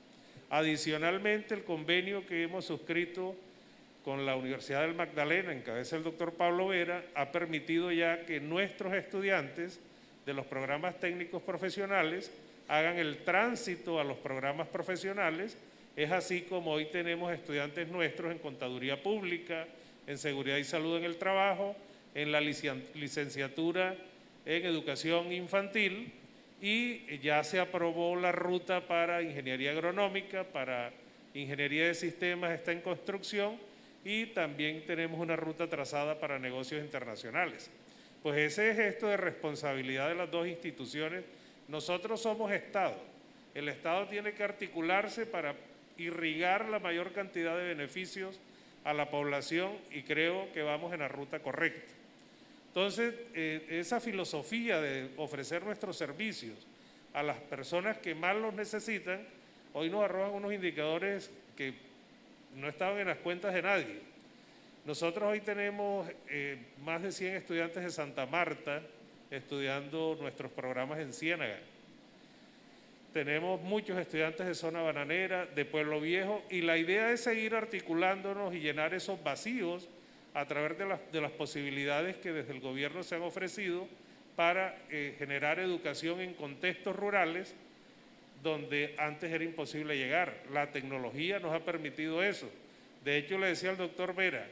Speaker 5: Adicionalmente, el convenio que hemos suscrito con la Universidad del Magdalena, en cabeza del doctor Pablo Vera, ha permitido ya que nuestros estudiantes de los programas técnicos profesionales hagan el tránsito a los programas profesionales. Es así como hoy tenemos estudiantes nuestros en Contaduría Pública, en Seguridad y Salud en el Trabajo, en la licenciatura en Educación Infantil, y ya se aprobó la ruta para Ingeniería Agronómica, para Ingeniería de Sistemas está en construcción, y también tenemos una ruta trazada para negocios internacionales. Pues ese es esto de responsabilidad de las dos instituciones. Nosotros somos Estado. El Estado tiene que articularse para irrigar la mayor cantidad de beneficios a la población y creo que vamos en la ruta correcta. Entonces, esa filosofía de ofrecer nuestros servicios a las personas que más los necesitan, hoy nos arrojan unos indicadores que no estaban en las cuentas de nadie. Nosotros hoy tenemos más de 100 estudiantes de Santa Marta estudiando nuestros programas en Ciénaga. Tenemos muchos estudiantes de zona bananera, de Pueblo Viejo, y la idea es seguir articulándonos y llenar esos vacíos a través de las posibilidades que desde el gobierno se han ofrecido para generar educación en contextos rurales donde antes era imposible llegar. La tecnología nos ha permitido eso. De hecho, le decía al doctor Vera,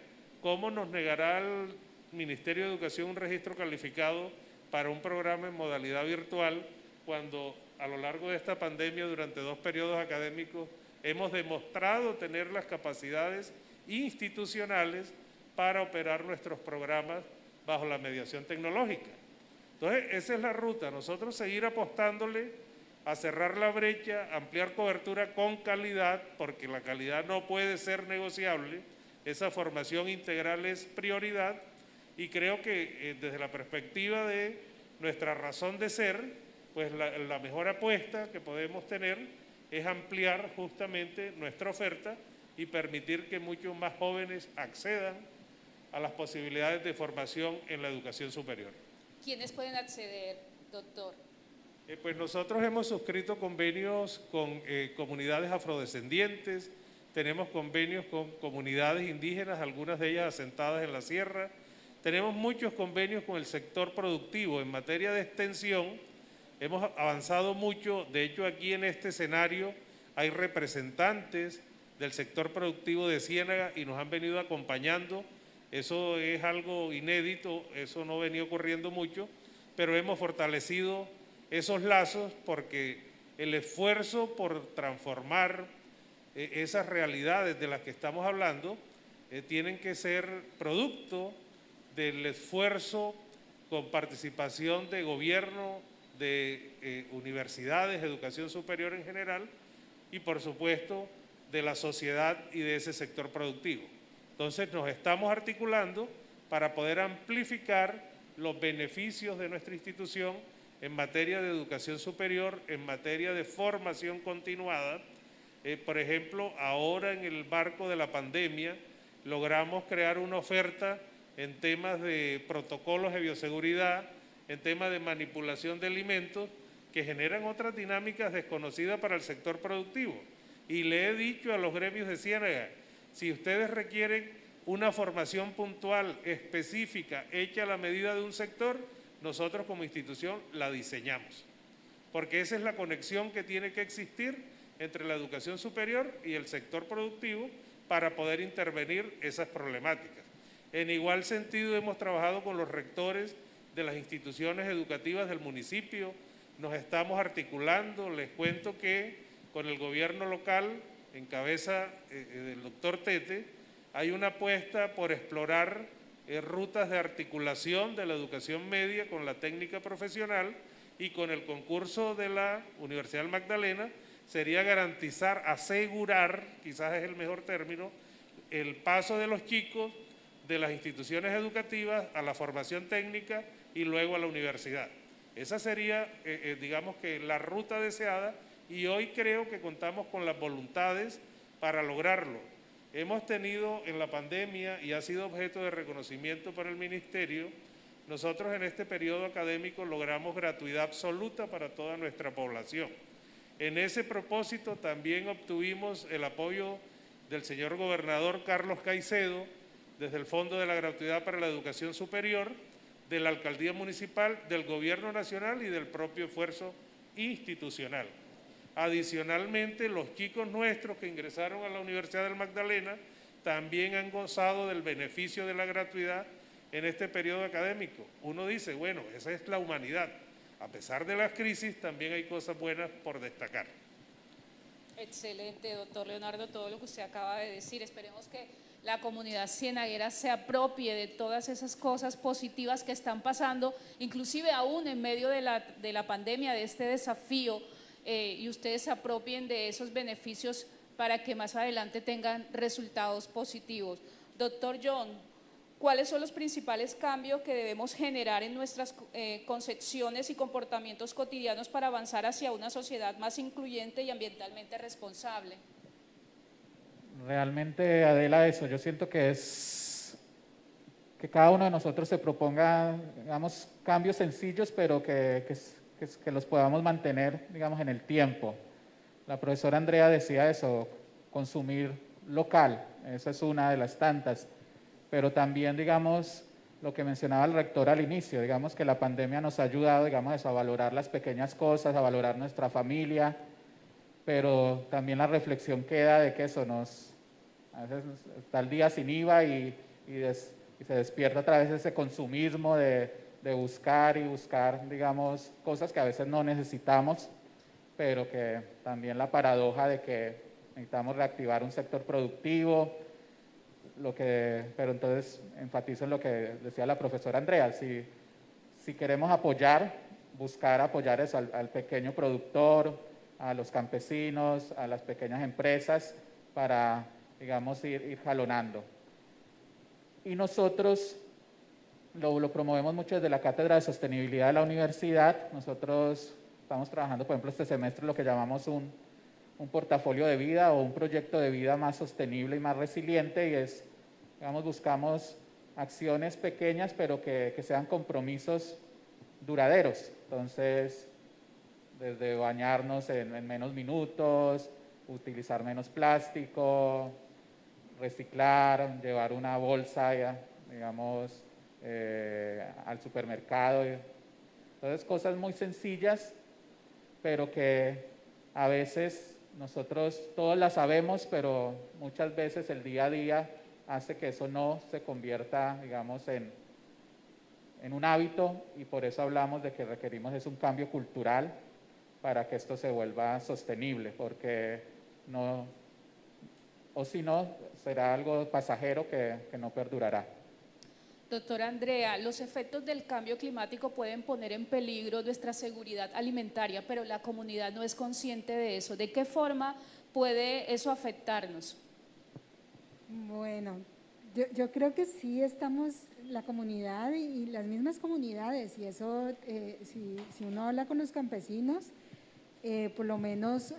Speaker 5: ¿cómo nos negará el Ministerio de Educación un registro calificado para un programa en modalidad virtual cuando a lo largo de esta pandemia, durante 2 periodos académicos, hemos demostrado tener las capacidades institucionales para operar nuestros programas bajo la mediación tecnológica? Entonces, esa es la ruta, nosotros seguir apostándole a cerrar la brecha, ampliar cobertura con calidad, porque la calidad no puede ser negociable, esa formación integral es prioridad, y creo que desde la perspectiva de nuestra razón de ser, pues la mejor apuesta que podemos tener es ampliar justamente nuestra oferta y permitir que muchos más jóvenes accedan a las posibilidades de formación en la educación superior.
Speaker 2: ¿Quiénes pueden acceder, doctor?
Speaker 5: Pues nosotros hemos suscrito convenios con comunidades afrodescendientes, tenemos convenios con comunidades indígenas, algunas de ellas asentadas en la sierra, tenemos muchos convenios con el sector productivo. En materia de extensión hemos avanzado mucho, de hecho aquí en este escenario hay representantes del sector productivo de Ciénaga y nos han venido acompañando. Eso es algo inédito, eso no venía ocurriendo mucho, pero hemos fortalecido esos lazos porque el esfuerzo por transformar esas realidades de las que estamos hablando tienen que ser producto del esfuerzo con participación de gobierno, de universidades, educación superior en general y por supuesto de la sociedad y de ese sector productivo. Entonces nos estamos articulando para poder amplificar los beneficios de nuestra institución en materia de educación superior, en materia de formación continuada. Por ejemplo, ahora en el marco de la pandemia logramos crear una oferta en temas de protocolos de bioseguridad, en temas de manipulación de alimentos, que generan otras dinámicas desconocidas para el sector productivo. Y le he dicho a los gremios de Ciénaga, si ustedes requieren una formación puntual, específica, hecha a la medida de un sector, nosotros como institución la diseñamos. Porque esa es la conexión que tiene que existir entre la educación superior y el sector productivo para poder intervenir esas problemáticas. En igual sentido hemos trabajado con los rectores de las instituciones educativas del municipio, nos estamos articulando, les cuento que con el gobierno local, en cabeza del doctor Tete, hay una apuesta por explorar rutas de articulación de la educación media con la técnica profesional y con el concurso de la Universidad del Magdalena, sería garantizar, asegurar, quizás es el mejor término, el paso de los chicos de las instituciones educativas a la formación técnica y luego a la universidad. Esa sería, digamos que la ruta deseada y hoy creo que contamos con las voluntades para lograrlo. Hemos tenido en la pandemia, y ha sido objeto de reconocimiento para el Ministerio, nosotros en este periodo académico logramos gratuidad absoluta para toda nuestra población. En ese propósito también obtuvimos el apoyo del señor gobernador Carlos Caicedo, desde el Fondo de la Gratuidad para la Educación Superior, de la Alcaldía Municipal, del Gobierno Nacional y del propio esfuerzo institucional. Adicionalmente, los chicos nuestros que ingresaron a la Universidad del Magdalena también han gozado del beneficio de la gratuidad en este periodo académico. Uno dice, bueno, esa es la humanidad. A pesar de las crisis, también hay cosas buenas por destacar.
Speaker 2: Excelente, doctor Leonardo, todo lo que usted acaba de decir. Esperemos que la comunidad cienaguera se apropie de todas esas cosas positivas que están pasando, inclusive aún en medio de la pandemia, de este desafío, y ustedes se apropien de esos beneficios para que más adelante tengan resultados positivos. Doctor John, ¿cuáles son los principales cambios que debemos generar en nuestras concepciones y comportamientos cotidianos para avanzar hacia una sociedad más incluyente y ambientalmente responsable?
Speaker 4: Realmente, Adela, eso, yo siento que es que cada uno de nosotros se proponga, digamos, cambios sencillos, pero que los podamos mantener, digamos, en el tiempo. La profesora Andrea decía eso, consumir local, esa es una de las tantas, pero también, digamos, lo que mencionaba el rector al inicio, digamos que la pandemia nos ha ayudado, digamos, eso, a valorar las pequeñas cosas, a valorar nuestra familia, pero también la reflexión queda de que eso a veces está el día sin IVA y y se despierta otra vez ese consumismo de buscar y buscar, digamos, cosas que a veces no necesitamos, pero que también la paradoja de que necesitamos reactivar un sector productivo, pero entonces enfatizo en lo que decía la profesora Andrea, si queremos buscar apoyar eso al pequeño productor, a los campesinos, a las pequeñas empresas, para, digamos, ir jalonando. Y nosotros lo promovemos mucho desde la Cátedra de Sostenibilidad de la universidad. Nosotros estamos trabajando, por ejemplo, este semestre lo que llamamos un portafolio de vida o un proyecto de vida más sostenible y más resiliente, y digamos, buscamos acciones pequeñas pero que sean compromisos duraderos. Entonces, desde bañarnos en menos minutos, utilizar menos plástico, reciclar, llevar una bolsa, digamos, al supermercado. Entonces, cosas muy sencillas, pero que a veces nosotros todos las sabemos, pero muchas veces el día a día hace que eso no se convierta, digamos, en un hábito, y por eso hablamos de que requerimos un cambio cultural para que esto se vuelva sostenible, porque no, o si no, será algo pasajero que no perdurará.
Speaker 2: Doctora Andrea, los efectos del cambio climático pueden poner en peligro nuestra seguridad alimentaria, pero la comunidad no es consciente de eso. ¿De qué forma puede eso afectarnos?
Speaker 3: Bueno, yo creo que sí estamos, la comunidad y las mismas comunidades, y eso, si uno habla con los campesinos, por lo menos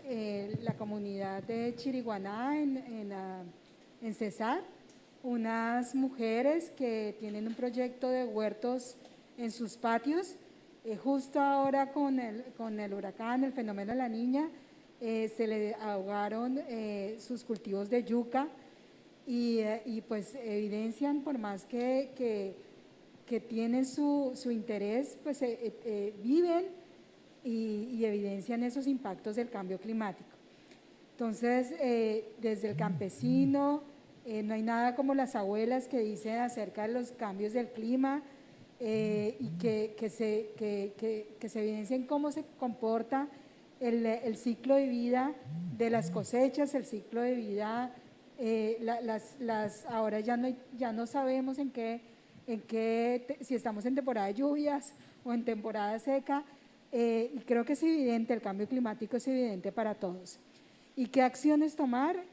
Speaker 3: la comunidad de Chiriguaná en Cesar, unas mujeres que tienen un proyecto de huertos en sus patios, justo ahora con el huracán, el fenómeno de la Niña, se le ahogaron sus cultivos de yuca, y pues evidencian, por más que tienen su interés, pues viven y evidencian esos impactos del cambio climático. Entonces, desde el campesino, no hay nada como las abuelas que dicen acerca de los cambios del clima, y que se evidencien cómo se comporta el ciclo de vida de las cosechas, el ciclo de vida, ahora ya no sabemos si estamos en temporada de lluvias o en temporada seca, y creo que es evidente, el cambio climático es evidente para todos. ¿Y qué acciones tomar?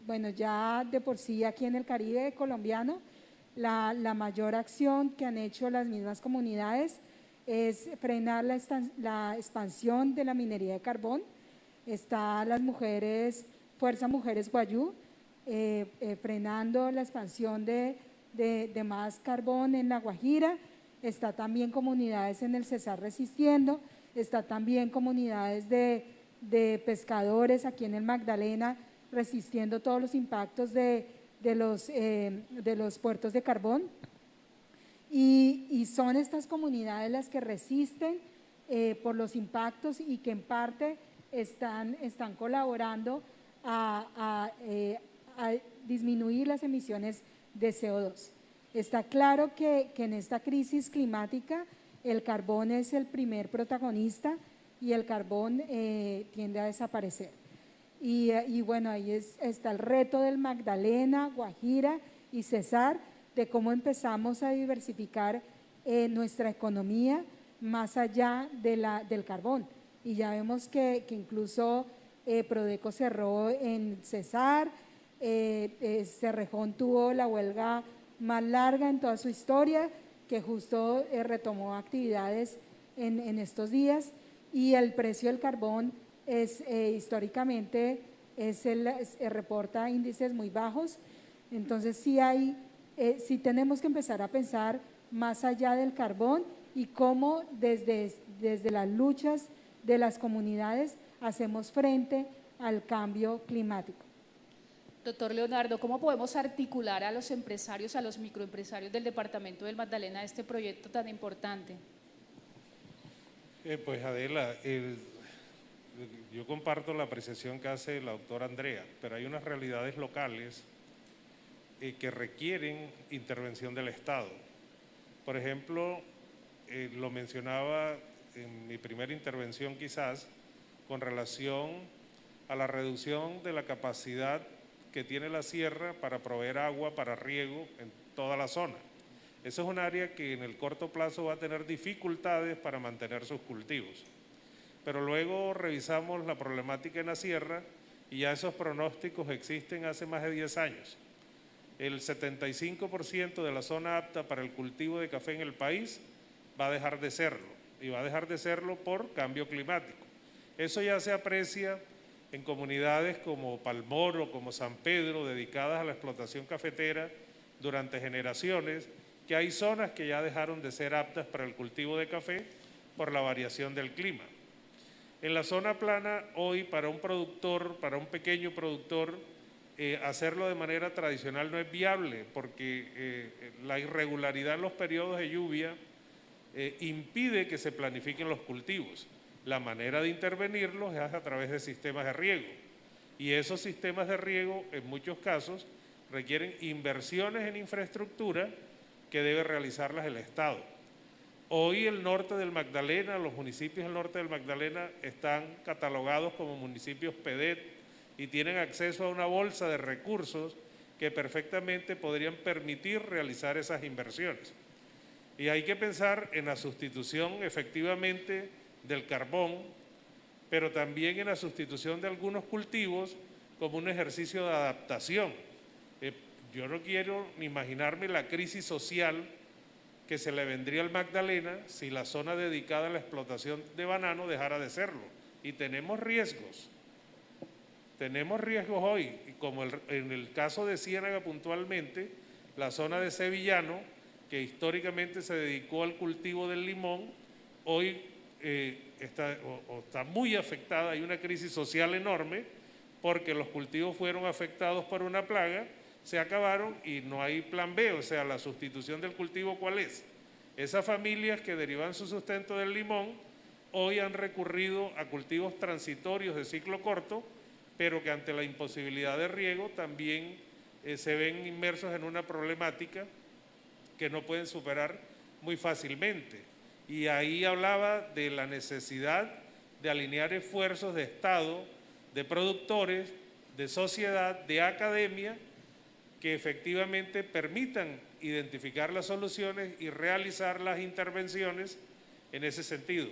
Speaker 3: Bueno, ya de por sí aquí en el Caribe colombiano, la mayor acción que han hecho las mismas comunidades es frenar la expansión de la minería de carbón. Está las mujeres, Fuerza Mujeres Guayú, frenando la expansión de más carbón en La Guajira. Está también comunidades en el Cesar resistiendo, está también comunidades de pescadores aquí en el Magdalena resistiendo todos los impactos de los puertos de carbón, y son estas comunidades las que resisten por los impactos y que en parte están colaborando a disminuir las emisiones de CO2. Está claro que en esta crisis climática el carbón es el primer protagonista y el carbón tiende a desaparecer. Y bueno, ahí está el reto del Magdalena, Guajira y Cesar, de cómo empezamos a diversificar nuestra economía más allá del carbón. Y ya vemos que incluso Prodeco cerró en Cesar, Cerrejón tuvo la huelga más larga en toda su historia, que justo retomó actividades en estos días, y el precio del carbón históricamente reporta índices muy bajos. Entonces sí tenemos que empezar a pensar más allá del carbón y cómo desde las luchas de las comunidades hacemos frente al cambio climático.
Speaker 2: Doctor Leonardo, ¿cómo podemos articular a los empresarios, a los microempresarios del departamento del Magdalena este proyecto tan importante?
Speaker 5: Pues Adela, yo comparto la apreciación que hace la doctora Andrea, pero hay unas realidades locales que requieren intervención del Estado. Por ejemplo, lo mencionaba en mi primera intervención quizás, con relación a la reducción de la capacidad que tiene la sierra para proveer agua para riego en toda la zona. Eso es un área que en el corto plazo va a tener dificultades para mantener sus cultivos. Pero luego revisamos la problemática en la sierra y ya esos pronósticos existen hace más de 10 años. El 75% de la zona apta para el cultivo de café en el país va a dejar de serlo, y va a dejar de serlo por cambio climático. Eso ya se aprecia en comunidades como Palmoro, como San Pedro, dedicadas a la explotación cafetera durante generaciones, que hay zonas que ya dejaron de ser aptas para el cultivo de café por la variación del clima. En la zona plana, hoy para un productor, para un pequeño productor, hacerlo de manera tradicional no es viable, porque la irregularidad en los periodos de lluvia impide que se planifiquen los cultivos. La manera de intervenirlos es a través de sistemas de riego, y esos sistemas de riego en muchos casos requieren inversiones en infraestructura que debe realizarlas el Estado. Hoy el norte del Magdalena, los municipios del norte del Magdalena están catalogados como municipios PEDET y tienen acceso a una bolsa de recursos que perfectamente podrían permitir realizar esas inversiones. Y hay que pensar en la sustitución efectivamente del carbón, pero también en la sustitución de algunos cultivos como un ejercicio de adaptación. Yo no quiero ni imaginarme la crisis social que se le vendría al Magdalena si la zona dedicada a la explotación de banano dejara de serlo. Y tenemos riesgos hoy, y como en el caso de Ciénaga puntualmente, la zona de Sevillano, que históricamente se dedicó al cultivo del limón, hoy está muy afectada, hay una crisis social enorme, porque los cultivos fueron afectados por una plaga, se acabaron y no hay plan B, o sea, la sustitución del cultivo, ¿cuál es? Esas familias que derivan su sustento del limón, hoy han recurrido a cultivos transitorios de ciclo corto, pero que ante la imposibilidad de riego también se ven inmersos en una problemática que no pueden superar muy fácilmente. Y ahí hablaba de la necesidad de alinear esfuerzos de Estado, de productores, de sociedad, de academia, que efectivamente permitan identificar las soluciones y realizar las intervenciones en ese sentido.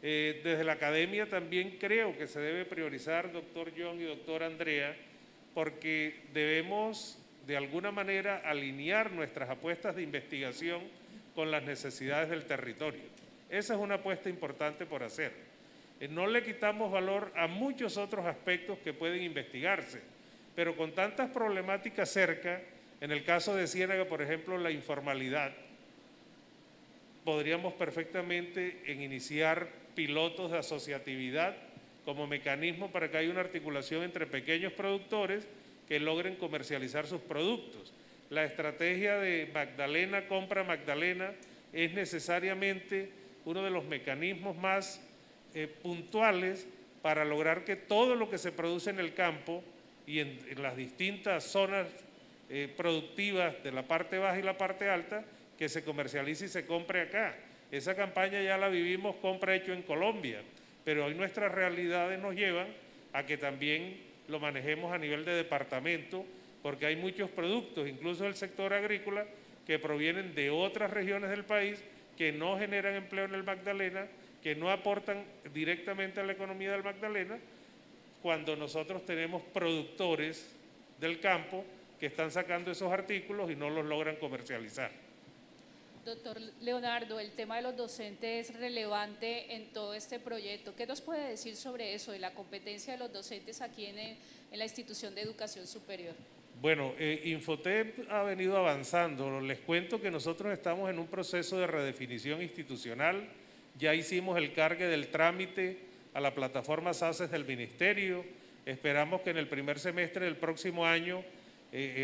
Speaker 5: Desde la academia también creo que se debe priorizar, doctor John y doctor Andrea, porque debemos de alguna manera alinear nuestras apuestas de investigación con las necesidades del territorio. Esa es una apuesta importante por hacer. No le quitamos valor a muchos otros aspectos que pueden investigarse, pero con tantas problemáticas cerca, en el caso de Ciénaga, por ejemplo, la informalidad, podríamos perfectamente iniciar pilotos de asociatividad como mecanismo para que haya una articulación entre pequeños productores que logren comercializar sus productos. La estrategia de Magdalena, compra Magdalena, es necesariamente uno de los mecanismos más puntuales para lograr que todo lo que se produce en el campo y en las distintas zonas productivas de la parte baja y la parte alta, que se comercialice y se compre acá. Esa campaña ya la vivimos, compra hecho en Colombia, pero hoy nuestras realidades nos llevan a que también lo manejemos a nivel de departamento, porque hay muchos productos, incluso del sector agrícola, que provienen de otras regiones del país, que no generan empleo en el Magdalena, que no aportan directamente a la economía del Magdalena, cuando nosotros tenemos productores del campo que están sacando esos artículos y no los logran comercializar.
Speaker 2: Doctor Leonardo, el tema de los docentes es relevante en todo este proyecto. ¿Qué nos puede decir sobre eso, de la competencia de los docentes aquí en la institución de educación superior?
Speaker 5: Bueno, Infotep ha venido avanzando. Les cuento que nosotros estamos en un proceso de redefinición institucional. Ya hicimos el cargue del trámite a la plataforma SACES del Ministerio. Esperamos que en el primer semestre del próximo año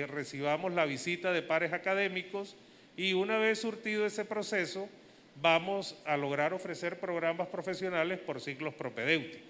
Speaker 5: recibamos la visita de pares académicos, y una vez surtido ese proceso vamos a lograr ofrecer programas profesionales por ciclos propedéuticos.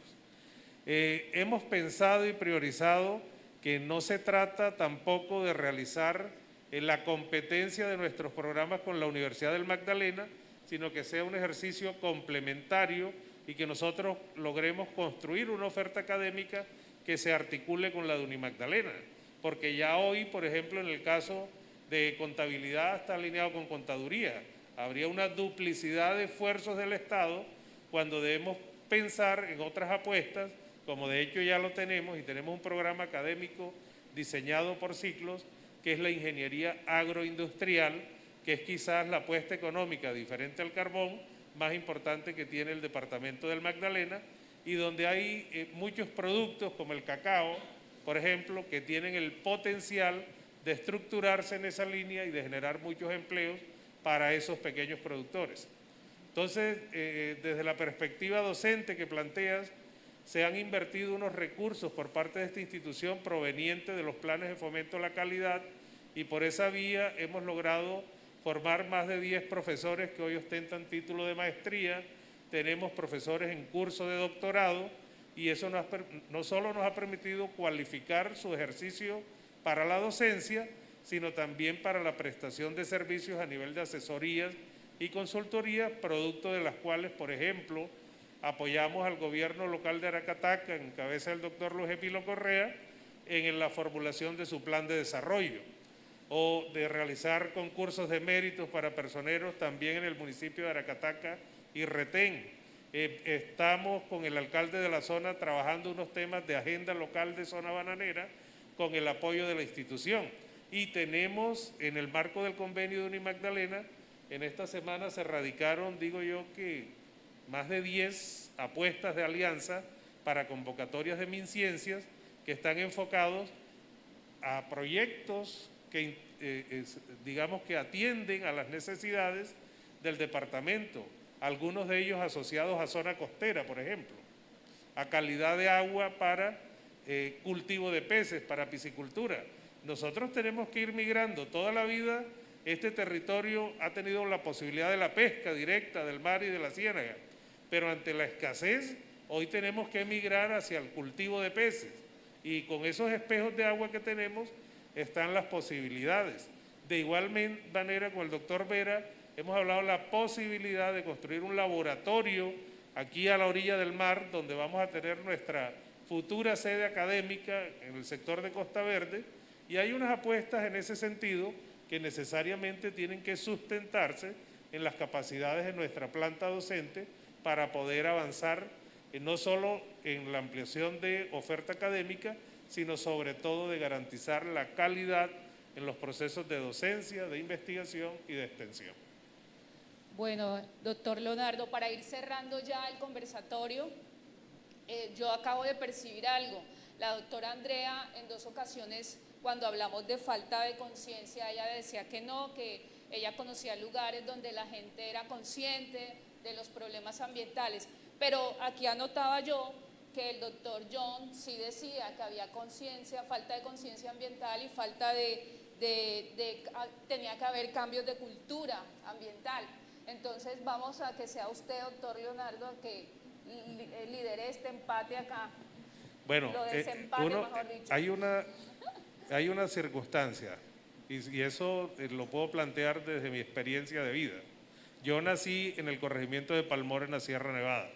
Speaker 5: Hemos pensado y priorizado que no se trata tampoco de realizar la competencia de nuestros programas con la Universidad del Magdalena, sino que sea un ejercicio complementario y que nosotros logremos construir una oferta académica que se articule con la de Unimagdalena. Porque ya hoy, por ejemplo, en el caso de contabilidad está alineado con contaduría. Habría una duplicidad de esfuerzos del Estado cuando debemos pensar en otras apuestas, como de hecho ya lo tenemos, y tenemos un programa académico diseñado por ciclos, que es la ingeniería agroindustrial, que es quizás la apuesta económica diferente al carbón, más importante que tiene el departamento del Magdalena, y donde hay muchos productos como el cacao, por ejemplo, que tienen el potencial de estructurarse en esa línea y de generar muchos empleos para esos pequeños productores. Entonces, desde la perspectiva docente que planteas, se han invertido unos recursos por parte de esta institución provenientes de los planes de fomento a la calidad y por esa vía hemos logrado formar más de 10 profesores que hoy ostentan título de maestría, tenemos profesores en curso de doctorado y eso no solo nos ha permitido cualificar su ejercicio para la docencia, sino también para la prestación de servicios a nivel de asesorías y consultorías, producto de las cuales, por ejemplo, apoyamos al gobierno local de Aracataca, en cabeza del doctor Luis Epilo Correa, en la formulación de su plan de desarrollo, o de realizar concursos de méritos para personeros también en el municipio de Aracataca y Retén. Estamos con el alcalde de la zona trabajando unos temas de agenda local de zona bananera con el apoyo de la institución. Y tenemos en el marco del convenio de Unimagdalena, en esta semana se radicaron, digo yo, que más de 10 apuestas de alianza para convocatorias de MinCiencias que están enfocados a proyectos que, digamos, que atienden a las necesidades del departamento, algunos de ellos asociados a zona costera, por ejemplo, a calidad de agua para cultivo de peces, para piscicultura. Nosotros tenemos que ir migrando. Toda la vida este territorio ha tenido la posibilidad de la pesca directa del mar y de la ciénaga, pero ante la escasez hoy tenemos que migrar hacia el cultivo de peces y con esos espejos de agua que tenemos están las posibilidades. De igual manera, con el doctor Vera hemos hablado de la posibilidad de construir un laboratorio aquí a la orilla del mar, donde vamos a tener nuestra futura sede académica en el sector de Costa Verde, y hay unas apuestas en ese sentido que necesariamente tienen que sustentarse en las capacidades de nuestra planta docente para poder avanzar no solo en la ampliación de oferta académica, sino sobre todo de garantizar la calidad en los procesos de docencia, de investigación y de extensión.
Speaker 2: Bueno, doctor Leonardo, para ir cerrando ya el conversatorio, yo acabo de percibir algo. La doctora Andrea en 2 ocasiones, cuando hablamos de falta de conciencia, ella decía que no, que ella conocía lugares donde la gente era consciente de los problemas ambientales, pero aquí anotaba yo que el doctor John sí decía que había conciencia, falta de conciencia ambiental y falta tenía que haber cambios de cultura ambiental. Entonces vamos a que sea usted, doctor Leonardo, que lidere este empate acá.
Speaker 5: Bueno,
Speaker 2: lo desempate, mejor dicho.
Speaker 5: Hay una circunstancia, y eso lo puedo plantear desde mi experiencia de vida. Yo nací en el corregimiento de Palmora, en la Sierra Nevada,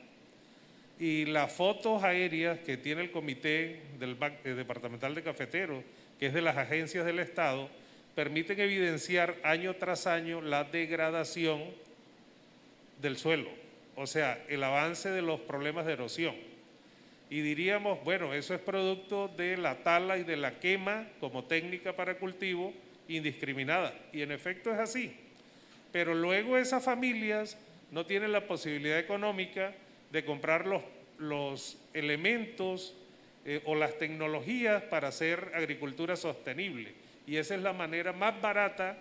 Speaker 5: y las fotos aéreas que tiene el comité del departamental de cafeteros, que es de las agencias del Estado, permiten evidenciar año tras año la degradación del suelo, o sea, el avance de los problemas de erosión. Y diríamos, bueno, eso es producto de la tala y de la quema como técnica para cultivo indiscriminada. Y en efecto es así. Pero luego esas familias no tienen la posibilidad económica de comprar los elementos o las tecnologías para hacer agricultura sostenible. Y esa es la manera más barata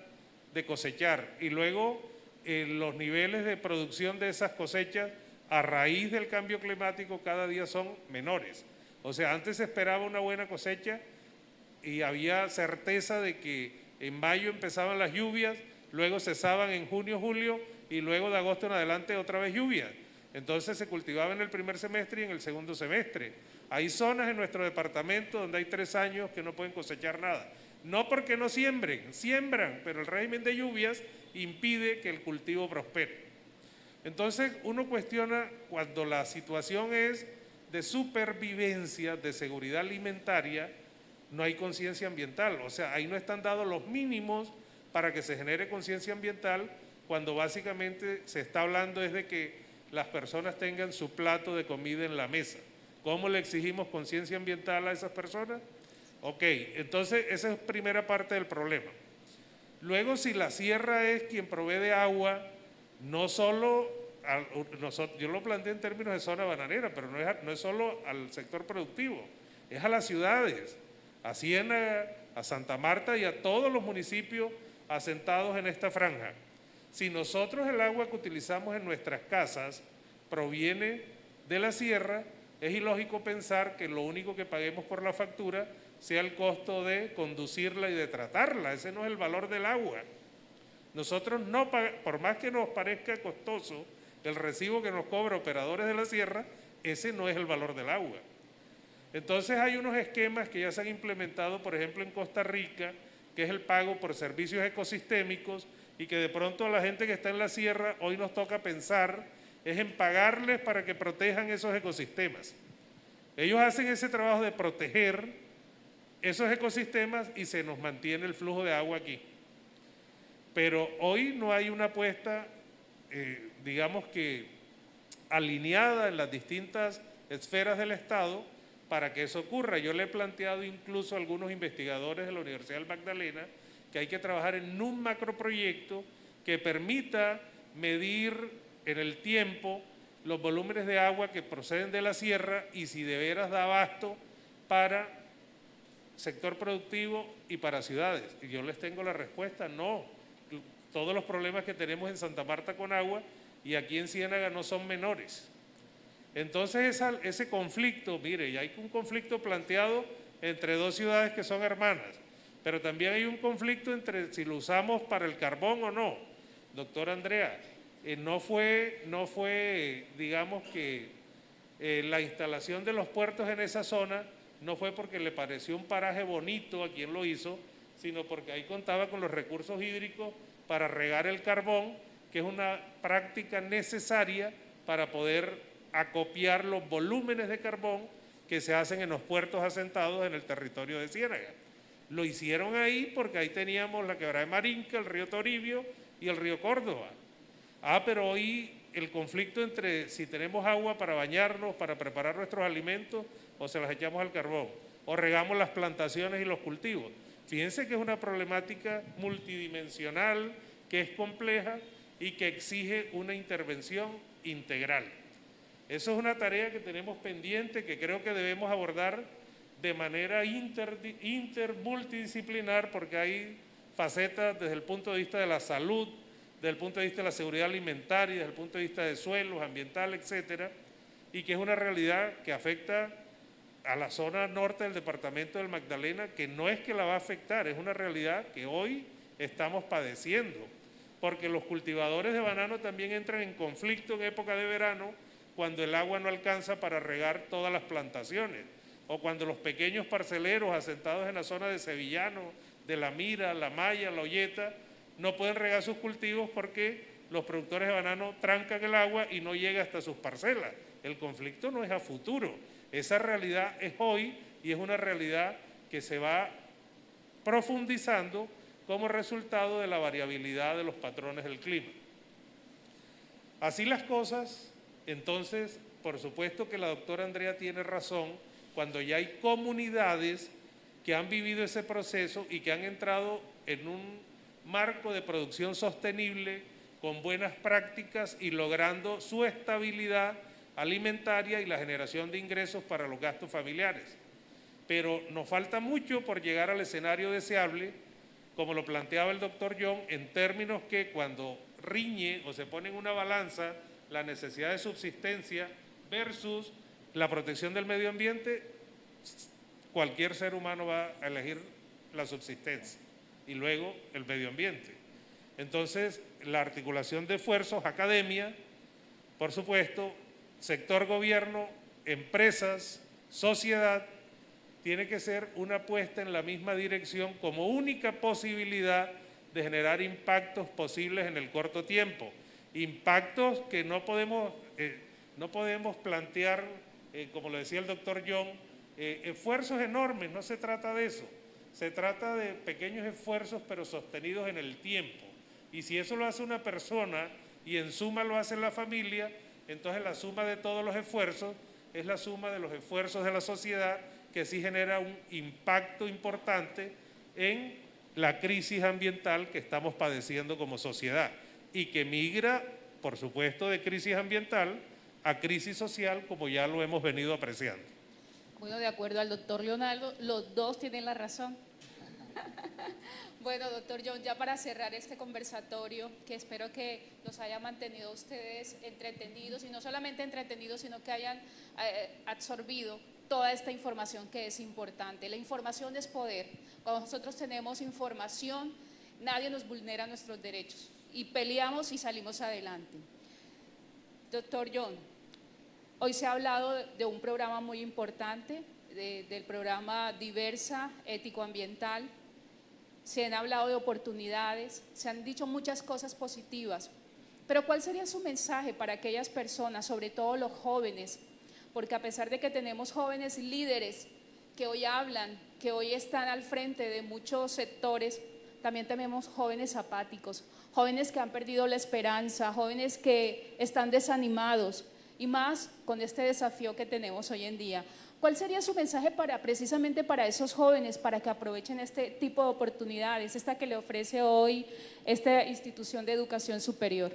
Speaker 5: de cosechar. Y luego los niveles de producción de esas cosechas a raíz del cambio climático cada día son menores. O sea, antes se esperaba una buena cosecha y había certeza de que en mayo empezaban las lluvias, luego cesaban en junio, julio y luego de agosto en adelante otra vez lluvias. Entonces se cultivaba en el primer semestre y en el segundo semestre. Hay zonas en nuestro departamento donde hay 3 años que no pueden cosechar nada. No porque no siembren, siembran, pero el régimen de lluvias impide que el cultivo prospere. Entonces uno cuestiona cuando la situación es de supervivencia, de seguridad alimentaria, no hay conciencia ambiental. O sea, ahí no están dados los mínimos para que se genere conciencia ambiental, cuando básicamente se está hablando es de que las personas tengan su plato de comida en la mesa. ¿Cómo le exigimos conciencia ambiental a esas personas? Ok, entonces esa es primera parte del problema. Luego, si la sierra es quien provee de agua, no solo, yo lo planteé en términos de zona bananera, pero no es solo al sector productivo, es a las ciudades, a Ciénaga, a Santa Marta y a todos los municipios asentados en esta franja. Si nosotros el agua que utilizamos en nuestras casas proviene de la sierra, es ilógico pensar que lo único que paguemos por la factura sea el costo de conducirla y de tratarla. Ese no es el valor del agua. Nosotros no pagamos, por más que nos parezca costoso el recibo que nos cobra operadores de la sierra, ese no es el valor del agua. Entonces hay unos esquemas que ya se han implementado, por ejemplo en Costa Rica, que es el pago por servicios ecosistémicos, y que de pronto a la gente que está en la sierra hoy nos toca pensar es en pagarles para que protejan esos ecosistemas. Ellos hacen ese trabajo de proteger esos ecosistemas y se nos mantiene el flujo de agua aquí. Pero hoy no hay una apuesta, digamos que alineada en las distintas esferas del Estado para que eso ocurra. Yo le he planteado incluso a algunos investigadores de la Universidad del Magdalena que hay que trabajar en un macroproyecto que permita medir en el tiempo los volúmenes de agua que proceden de la sierra y si de veras da abasto para sector productivo y para ciudades. Y yo les tengo la respuesta, no. Todos los problemas que tenemos en Santa Marta con agua y aquí en Ciénaga no son menores. Entonces ese conflicto, mire, ya hay un conflicto planteado entre dos ciudades que son hermanas, pero también hay un conflicto entre si lo usamos para el carbón o no. Doctora Andrea, no fue, digamos que la instalación de los puertos en esa zona no fue porque le pareció un paraje bonito a quien lo hizo, sino porque ahí contaba con los recursos hídricos para regar el carbón, que es una práctica necesaria para poder acopiar los volúmenes de carbón que se hacen en los puertos asentados en el territorio de Ciénaga. Lo hicieron ahí porque ahí teníamos la quebrada de Marinca, el río Toribio y el río Córdoba. Pero hoy el conflicto entre si tenemos agua para bañarnos, para preparar nuestros alimentos, o se las echamos al carbón, o regamos las plantaciones y los cultivos. Fíjense que es una problemática multidimensional, que es compleja y que exige una intervención integral. Eso es una tarea que tenemos pendiente, que creo que debemos abordar de manera multidisciplinar, porque hay facetas desde el punto de vista de la salud, desde el punto de vista de la seguridad alimentaria, desde el punto de vista de suelos, ambiental, etcétera, y que es una realidad que afecta a la zona norte del departamento del Magdalena, que no es que la va a afectar, es una realidad que hoy estamos padeciendo, porque los cultivadores de banano también entran en conflicto en época de verano, cuando el agua no alcanza para regar todas las plantaciones, o cuando los pequeños parceleros asentados en la zona de Sevillano, de La Mira, La Maya, La Olleta, no pueden regar sus cultivos porque los productores de banano trancan el agua y no llega hasta sus parcelas. El conflicto no es a futuro, esa realidad es hoy y es una realidad que se va profundizando como resultado de la variabilidad de los patrones del clima. Así las cosas, entonces, por supuesto que la doctora Andrea tiene razón cuando ya hay comunidades que han vivido ese proceso y que han entrado en un marco de producción sostenible con buenas prácticas y logrando su estabilidad alimentaria y la generación de ingresos para los gastos familiares. Pero nos falta mucho por llegar al escenario deseable, como lo planteaba el doctor John, en términos que cuando riñe o se pone en una balanza la necesidad de subsistencia versus la protección del medio ambiente, cualquier ser humano va a elegir la subsistencia y luego el medio ambiente. Entonces, la articulación de esfuerzos, academia, por supuesto, sector gobierno, empresas, sociedad tiene que ser una apuesta en la misma dirección como única posibilidad de generar impactos posibles en el corto tiempo. Impactos que no podemos plantear, como lo decía el doctor John, esfuerzos enormes, no se trata de eso. Se trata de pequeños esfuerzos pero sostenidos en el tiempo. Y si eso lo hace una persona y en suma lo hace la familia, entonces la suma de todos los esfuerzos es la suma de los esfuerzos de la sociedad, que sí genera un impacto importante en la crisis ambiental que estamos padeciendo como sociedad y que migra, por supuesto, de crisis ambiental a crisis social, como ya lo hemos venido apreciando.
Speaker 2: Bueno, de acuerdo al doctor Leonardo, los dos tienen la razón. Bueno, doctor John, ya para cerrar este conversatorio, que espero que los haya mantenido ustedes entretenidos, y no solamente entretenidos, sino que hayan absorbido toda esta información que es importante. La información es poder. Cuando nosotros tenemos información, nadie nos vulnera nuestros derechos y peleamos y salimos adelante. Doctor John, hoy se ha hablado de un programa muy importante, del programa Diversa, ético-ambiental. Se han hablado de oportunidades, se han dicho muchas cosas positivas, pero ¿cuál sería su mensaje para aquellas personas, sobre todo los jóvenes? Porque a pesar de que tenemos jóvenes líderes que hoy hablan, que hoy están al frente de muchos sectores, también tenemos jóvenes apáticos, jóvenes que han perdido la esperanza, jóvenes que están desanimados, y más con este desafío que tenemos hoy en día. ¿Cuál sería su mensaje precisamente para esos jóvenes, para que aprovechen este tipo de oportunidades, esta que le ofrece hoy esta institución de educación superior?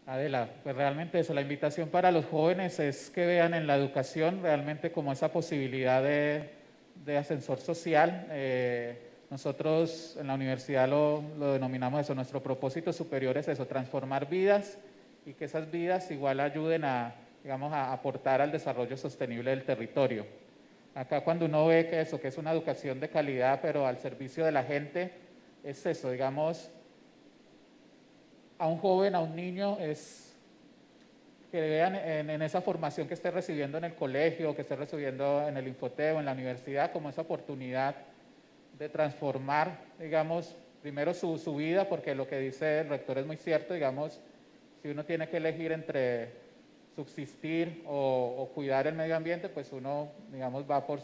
Speaker 4: Adela, pues realmente eso, la invitación para los jóvenes es que vean en la educación realmente como esa posibilidad de ascensor social. Nosotros en la universidad lo denominamos eso, nuestro propósito superior es eso, transformar vidas y que esas vidas igual ayuden a aportar al desarrollo sostenible del territorio. Acá cuando uno ve que eso, que es una educación de calidad, pero al servicio de la gente, es eso, digamos, a un joven, a un niño, es que vean en esa formación que esté recibiendo en el colegio, que esté recibiendo en el Infotep o en la universidad, como esa oportunidad de transformar, digamos, primero su vida, porque lo que dice el rector es muy cierto, digamos, si uno tiene que elegir entre subsistir o cuidar el medio ambiente, pues uno, digamos, va por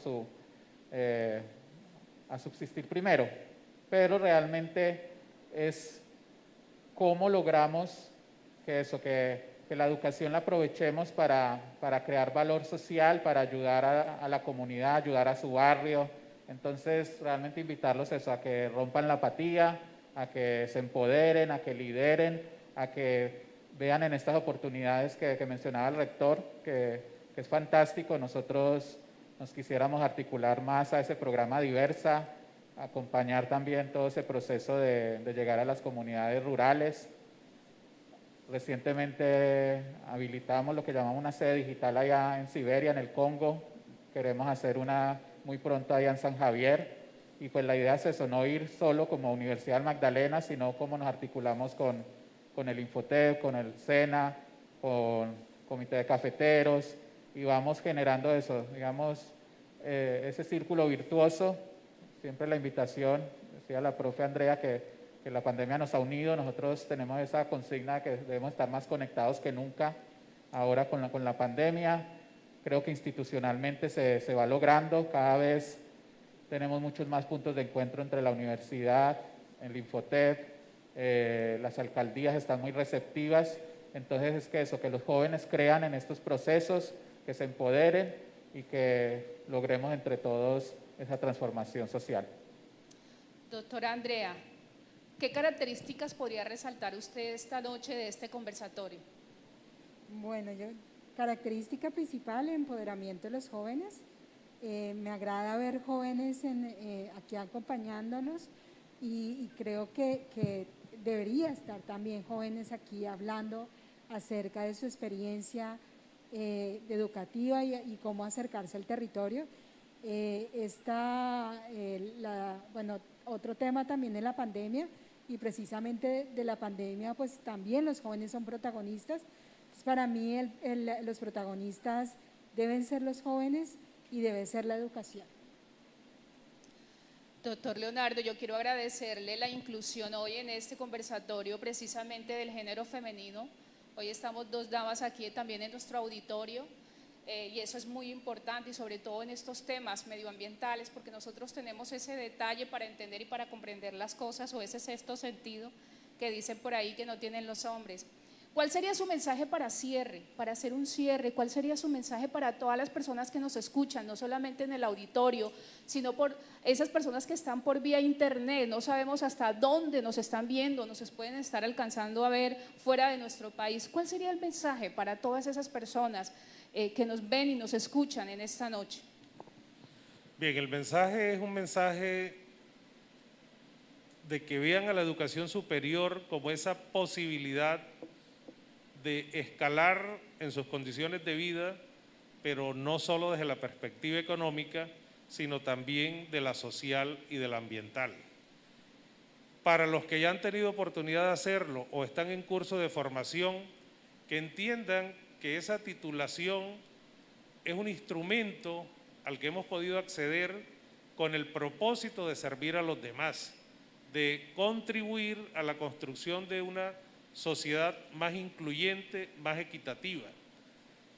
Speaker 4: a subsistir primero, pero realmente es cómo logramos que la educación la aprovechemos para crear valor social, para ayudar a la comunidad, ayudar a su barrio. Entonces, realmente invitarlos a que rompan la apatía, a que se empoderen, a que lideren, a que vean en estas oportunidades que mencionaba el rector, que es fantástico. Nosotros nos quisiéramos articular más a ese programa Diversa, acompañar también todo ese proceso de llegar a las comunidades rurales. Recientemente habilitamos lo que llamamos una sede digital allá en Siberia, en el Congo. Queremos hacer una muy pronto allá en San Javier. Y pues la idea es eso, no ir solo como Universidad del Magdalena, sino cómo nos articulamos con el Infotep, con el SENA, con Comité de Cafeteros, y vamos generando eso, digamos, ese círculo virtuoso. Siempre la invitación, decía la profe Andrea, que la pandemia nos ha unido. Nosotros tenemos esa consigna de que debemos estar más conectados que nunca ahora con la pandemia. Creo que institucionalmente se va logrando, cada vez tenemos muchos más puntos de encuentro entre la universidad, el Infotep, las alcaldías están muy receptivas. Entonces es que los jóvenes crean en estos procesos, que se empoderen y que logremos entre todos esa transformación social.
Speaker 2: Doctora Andrea, ¿qué características podría resaltar usted esta noche de este conversatorio?
Speaker 3: Bueno, característica principal, el empoderamiento de los jóvenes. Me agrada ver jóvenes aquí acompañándonos y creo que debería estar también jóvenes aquí hablando acerca de su experiencia educativa y cómo acercarse al territorio. Otro tema también es la pandemia, y precisamente de la pandemia pues también los jóvenes son protagonistas. Entonces, para mí los protagonistas deben ser los jóvenes y debe ser la educación.
Speaker 2: Doctor Leonardo, yo quiero agradecerle la inclusión hoy en este conversatorio precisamente del género femenino. Hoy estamos dos damas aquí también en nuestro auditorio y eso es muy importante y sobre todo en estos temas medioambientales porque nosotros tenemos ese detalle para entender y para comprender las cosas o ese sexto sentido que dicen por ahí que no tienen los hombres. ¿Cuál sería su mensaje para cierre, para hacer un cierre? ¿Cuál sería su mensaje para todas las personas que nos escuchan, no solamente en el auditorio, sino por esas personas que están por vía internet? No sabemos hasta dónde nos están viendo, nos pueden estar alcanzando a ver fuera de nuestro país. ¿Cuál sería el mensaje para todas esas personas que nos ven y nos escuchan en esta noche?
Speaker 5: Bien, el mensaje es un mensaje de que vean a la educación superior como esa posibilidad de escalar en sus condiciones de vida, pero no solo desde la perspectiva económica, sino también de la social y de la ambiental. Para los que ya han tenido oportunidad de hacerlo o están en curso de formación, que entiendan que esa titulación es un instrumento al que hemos podido acceder con el propósito de servir a los demás, de contribuir a la construcción de una sociedad más incluyente, más equitativa,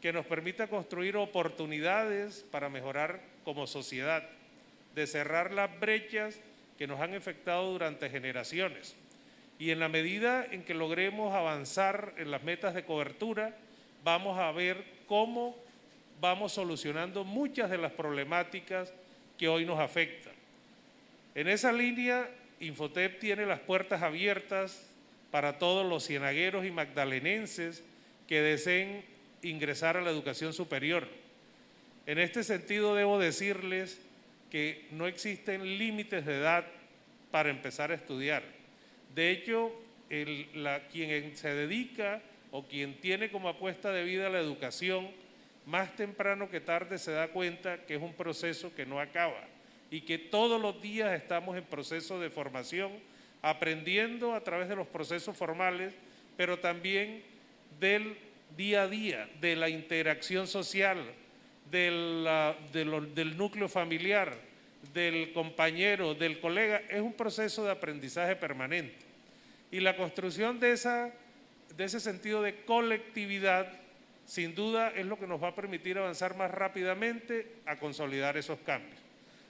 Speaker 5: que nos permita construir oportunidades para mejorar como sociedad, de cerrar las brechas que nos han afectado durante generaciones. Y en la medida en que logremos avanzar en las metas de cobertura, vamos a ver cómo vamos solucionando muchas de las problemáticas que hoy nos afectan. En esa línea, Infotep tiene las puertas abiertas para todos los cienagueros y magdalenenses que deseen ingresar a la educación superior. En este sentido debo decirles que no existen límites de edad para empezar a estudiar. De hecho, quien se dedica o quien tiene como apuesta de vida la educación, más temprano que tarde se da cuenta que es un proceso que no acaba y que todos los días estamos en proceso de formación, aprendiendo a través de los procesos formales, pero también del día a día, de la interacción social, del núcleo familiar, del compañero, del colega. Es un proceso de aprendizaje permanente. Y la construcción de ese sentido de colectividad, sin duda, es lo que nos va a permitir avanzar más rápidamente a consolidar esos cambios.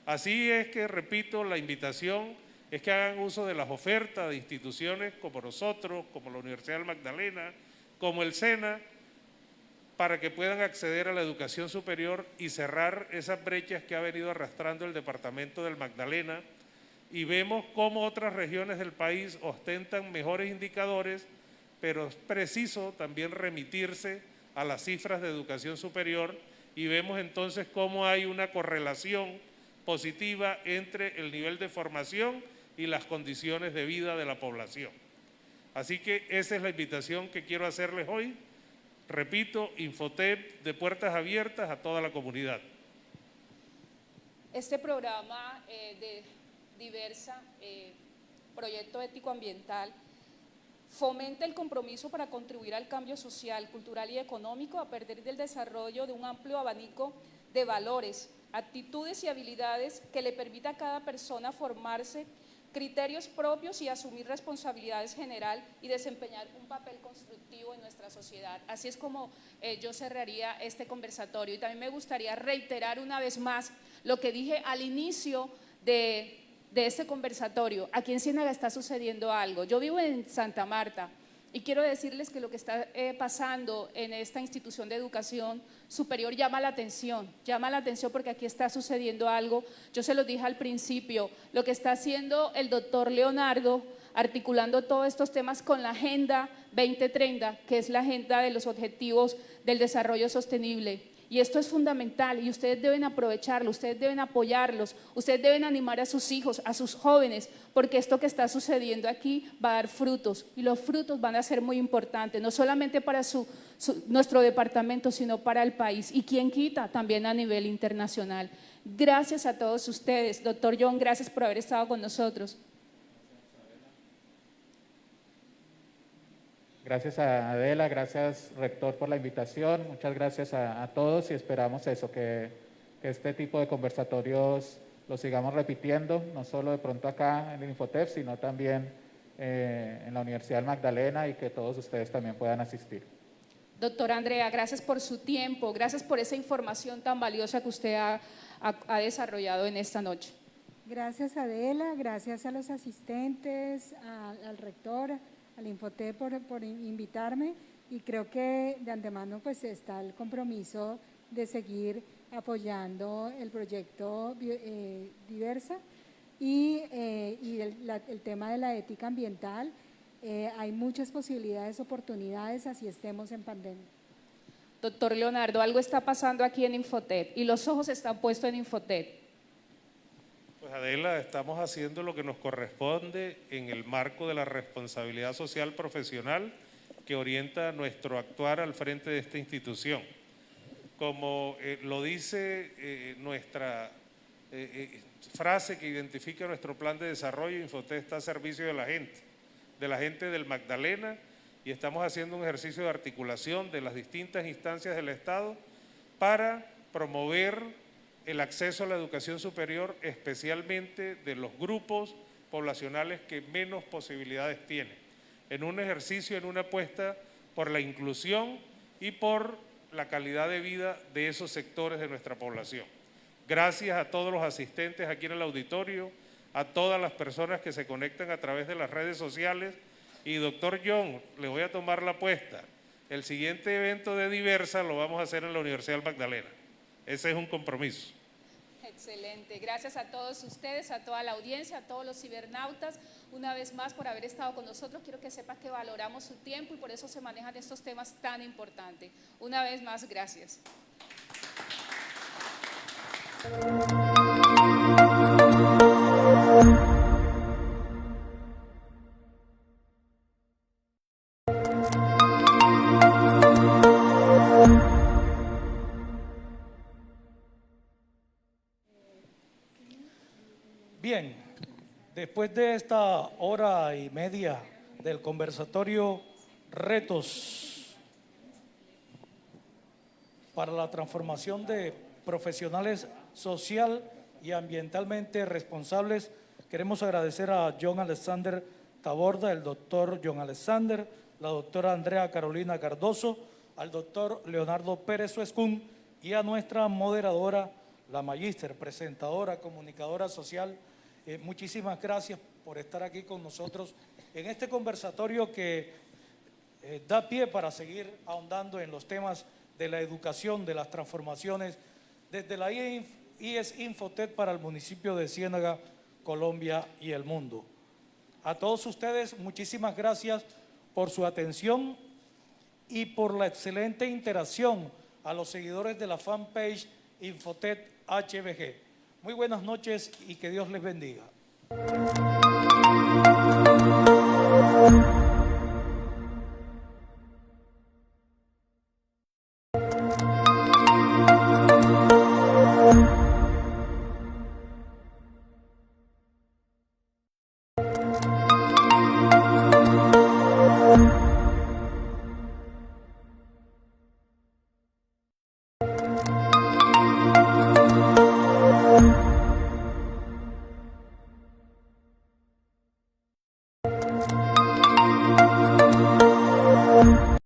Speaker 5: Así es que, repito, la invitación es que hagan uso de las ofertas de instituciones como nosotros, como la Universidad del Magdalena, como el SENA, para que puedan acceder a la educación superior y cerrar esas brechas que ha venido arrastrando el departamento del Magdalena. Y vemos cómo otras regiones del país ostentan mejores indicadores, pero es preciso también remitirse a las cifras de educación superior y vemos entonces cómo hay una correlación positiva entre el nivel de formación y las condiciones de vida de la población. Así que esa es la invitación que quiero hacerles hoy. Repito, Infotep de puertas abiertas a toda la comunidad.
Speaker 2: Este programa de Diversa, proyecto ético-ambiental, fomenta el compromiso para contribuir al cambio social, cultural y económico a partir del desarrollo de un amplio abanico de valores, actitudes y habilidades que le permita a cada persona formarse criterios propios y asumir responsabilidades general y desempeñar un papel constructivo en nuestra sociedad. Así es como yo cerraría este conversatorio. Y también me gustaría reiterar una vez más lo que dije al inicio de este conversatorio. Aquí en Ciénaga está sucediendo algo. Yo vivo en Santa Marta y quiero decirles que lo que está pasando en esta institución de educación superior llama la atención porque aquí está sucediendo algo. Yo se los dije al principio, lo que está haciendo el doctor Leonardo, articulando todos estos temas con la Agenda 2030, que es la agenda de los objetivos del desarrollo sostenible. Y esto es fundamental y ustedes deben aprovecharlo, ustedes deben apoyarlos, ustedes deben animar a sus hijos, a sus jóvenes, porque esto que está sucediendo aquí va a dar frutos y los frutos van a ser muy importantes, no solamente para nuestro departamento, sino para el país y quien quita también a nivel internacional. Gracias a todos ustedes. Doctor John, gracias por haber estado con nosotros.
Speaker 4: Gracias a Adela, gracias rector por la invitación, muchas gracias a todos y esperamos eso, que este tipo de conversatorios los sigamos repitiendo, no solo de pronto acá en el Infotep, sino también en la Universidad del Magdalena y que todos ustedes también puedan asistir.
Speaker 2: Doctora Andrea, gracias por su tiempo, gracias por esa información tan valiosa que usted ha desarrollado en esta noche.
Speaker 3: Gracias Adela, gracias a los asistentes, al rector, al Infotep por invitarme, y creo que de antemano pues está el compromiso de seguir apoyando el proyecto Diversa y el tema de la ética ambiental. Hay muchas posibilidades, oportunidades, así estemos en pandemia.
Speaker 2: Doctor Leonardo, algo está pasando aquí en Infotep y los ojos están puestos en Infotep.
Speaker 5: Pues Adela, estamos haciendo lo que nos corresponde en el marco de la responsabilidad social profesional que orienta nuestro actuar al frente de esta institución. Como lo dice nuestra frase que identifica nuestro plan de desarrollo, Infotep está a servicio de la gente del Magdalena, y estamos haciendo un ejercicio de articulación de las distintas instancias del Estado para promover el acceso a la educación superior, especialmente de los grupos poblacionales que menos posibilidades tienen, en un ejercicio, en una apuesta por la inclusión y por la calidad de vida de esos sectores de nuestra población. Gracias a todos los asistentes aquí en el auditorio, a todas las personas que se conectan a través de las redes sociales, y doctor John, le voy a tomar la apuesta, el siguiente evento de Diversa lo vamos a hacer en la Universidad del Magdalena. Ese es un compromiso.
Speaker 2: Excelente, gracias a todos ustedes, a toda la audiencia, a todos los cibernautas, una vez más por haber estado con nosotros. Quiero que sepa que valoramos su tiempo y por eso se manejan estos temas tan importantes. Una vez más, gracias.
Speaker 1: Bien, después de esta hora y media del conversatorio Retos para la transformación de profesionales social y ambientalmente responsables, queremos agradecer a John Alexander Taborda, el doctor John Alexander, la doctora Andrea Carolina Cardoso, al doctor Leonardo Pérez Suescún y a nuestra moderadora, la magíster, presentadora, comunicadora social. Muchísimas gracias por estar aquí con nosotros en este conversatorio que da pie para seguir ahondando en los temas de la educación, de las transformaciones desde la IES Infotep para el municipio de Ciénaga, Colombia y el mundo. A todos ustedes, muchísimas gracias por su atención y por la excelente interacción a los seguidores de la fanpage Infotep HBG. Muy buenas noches y que Dios les bendiga.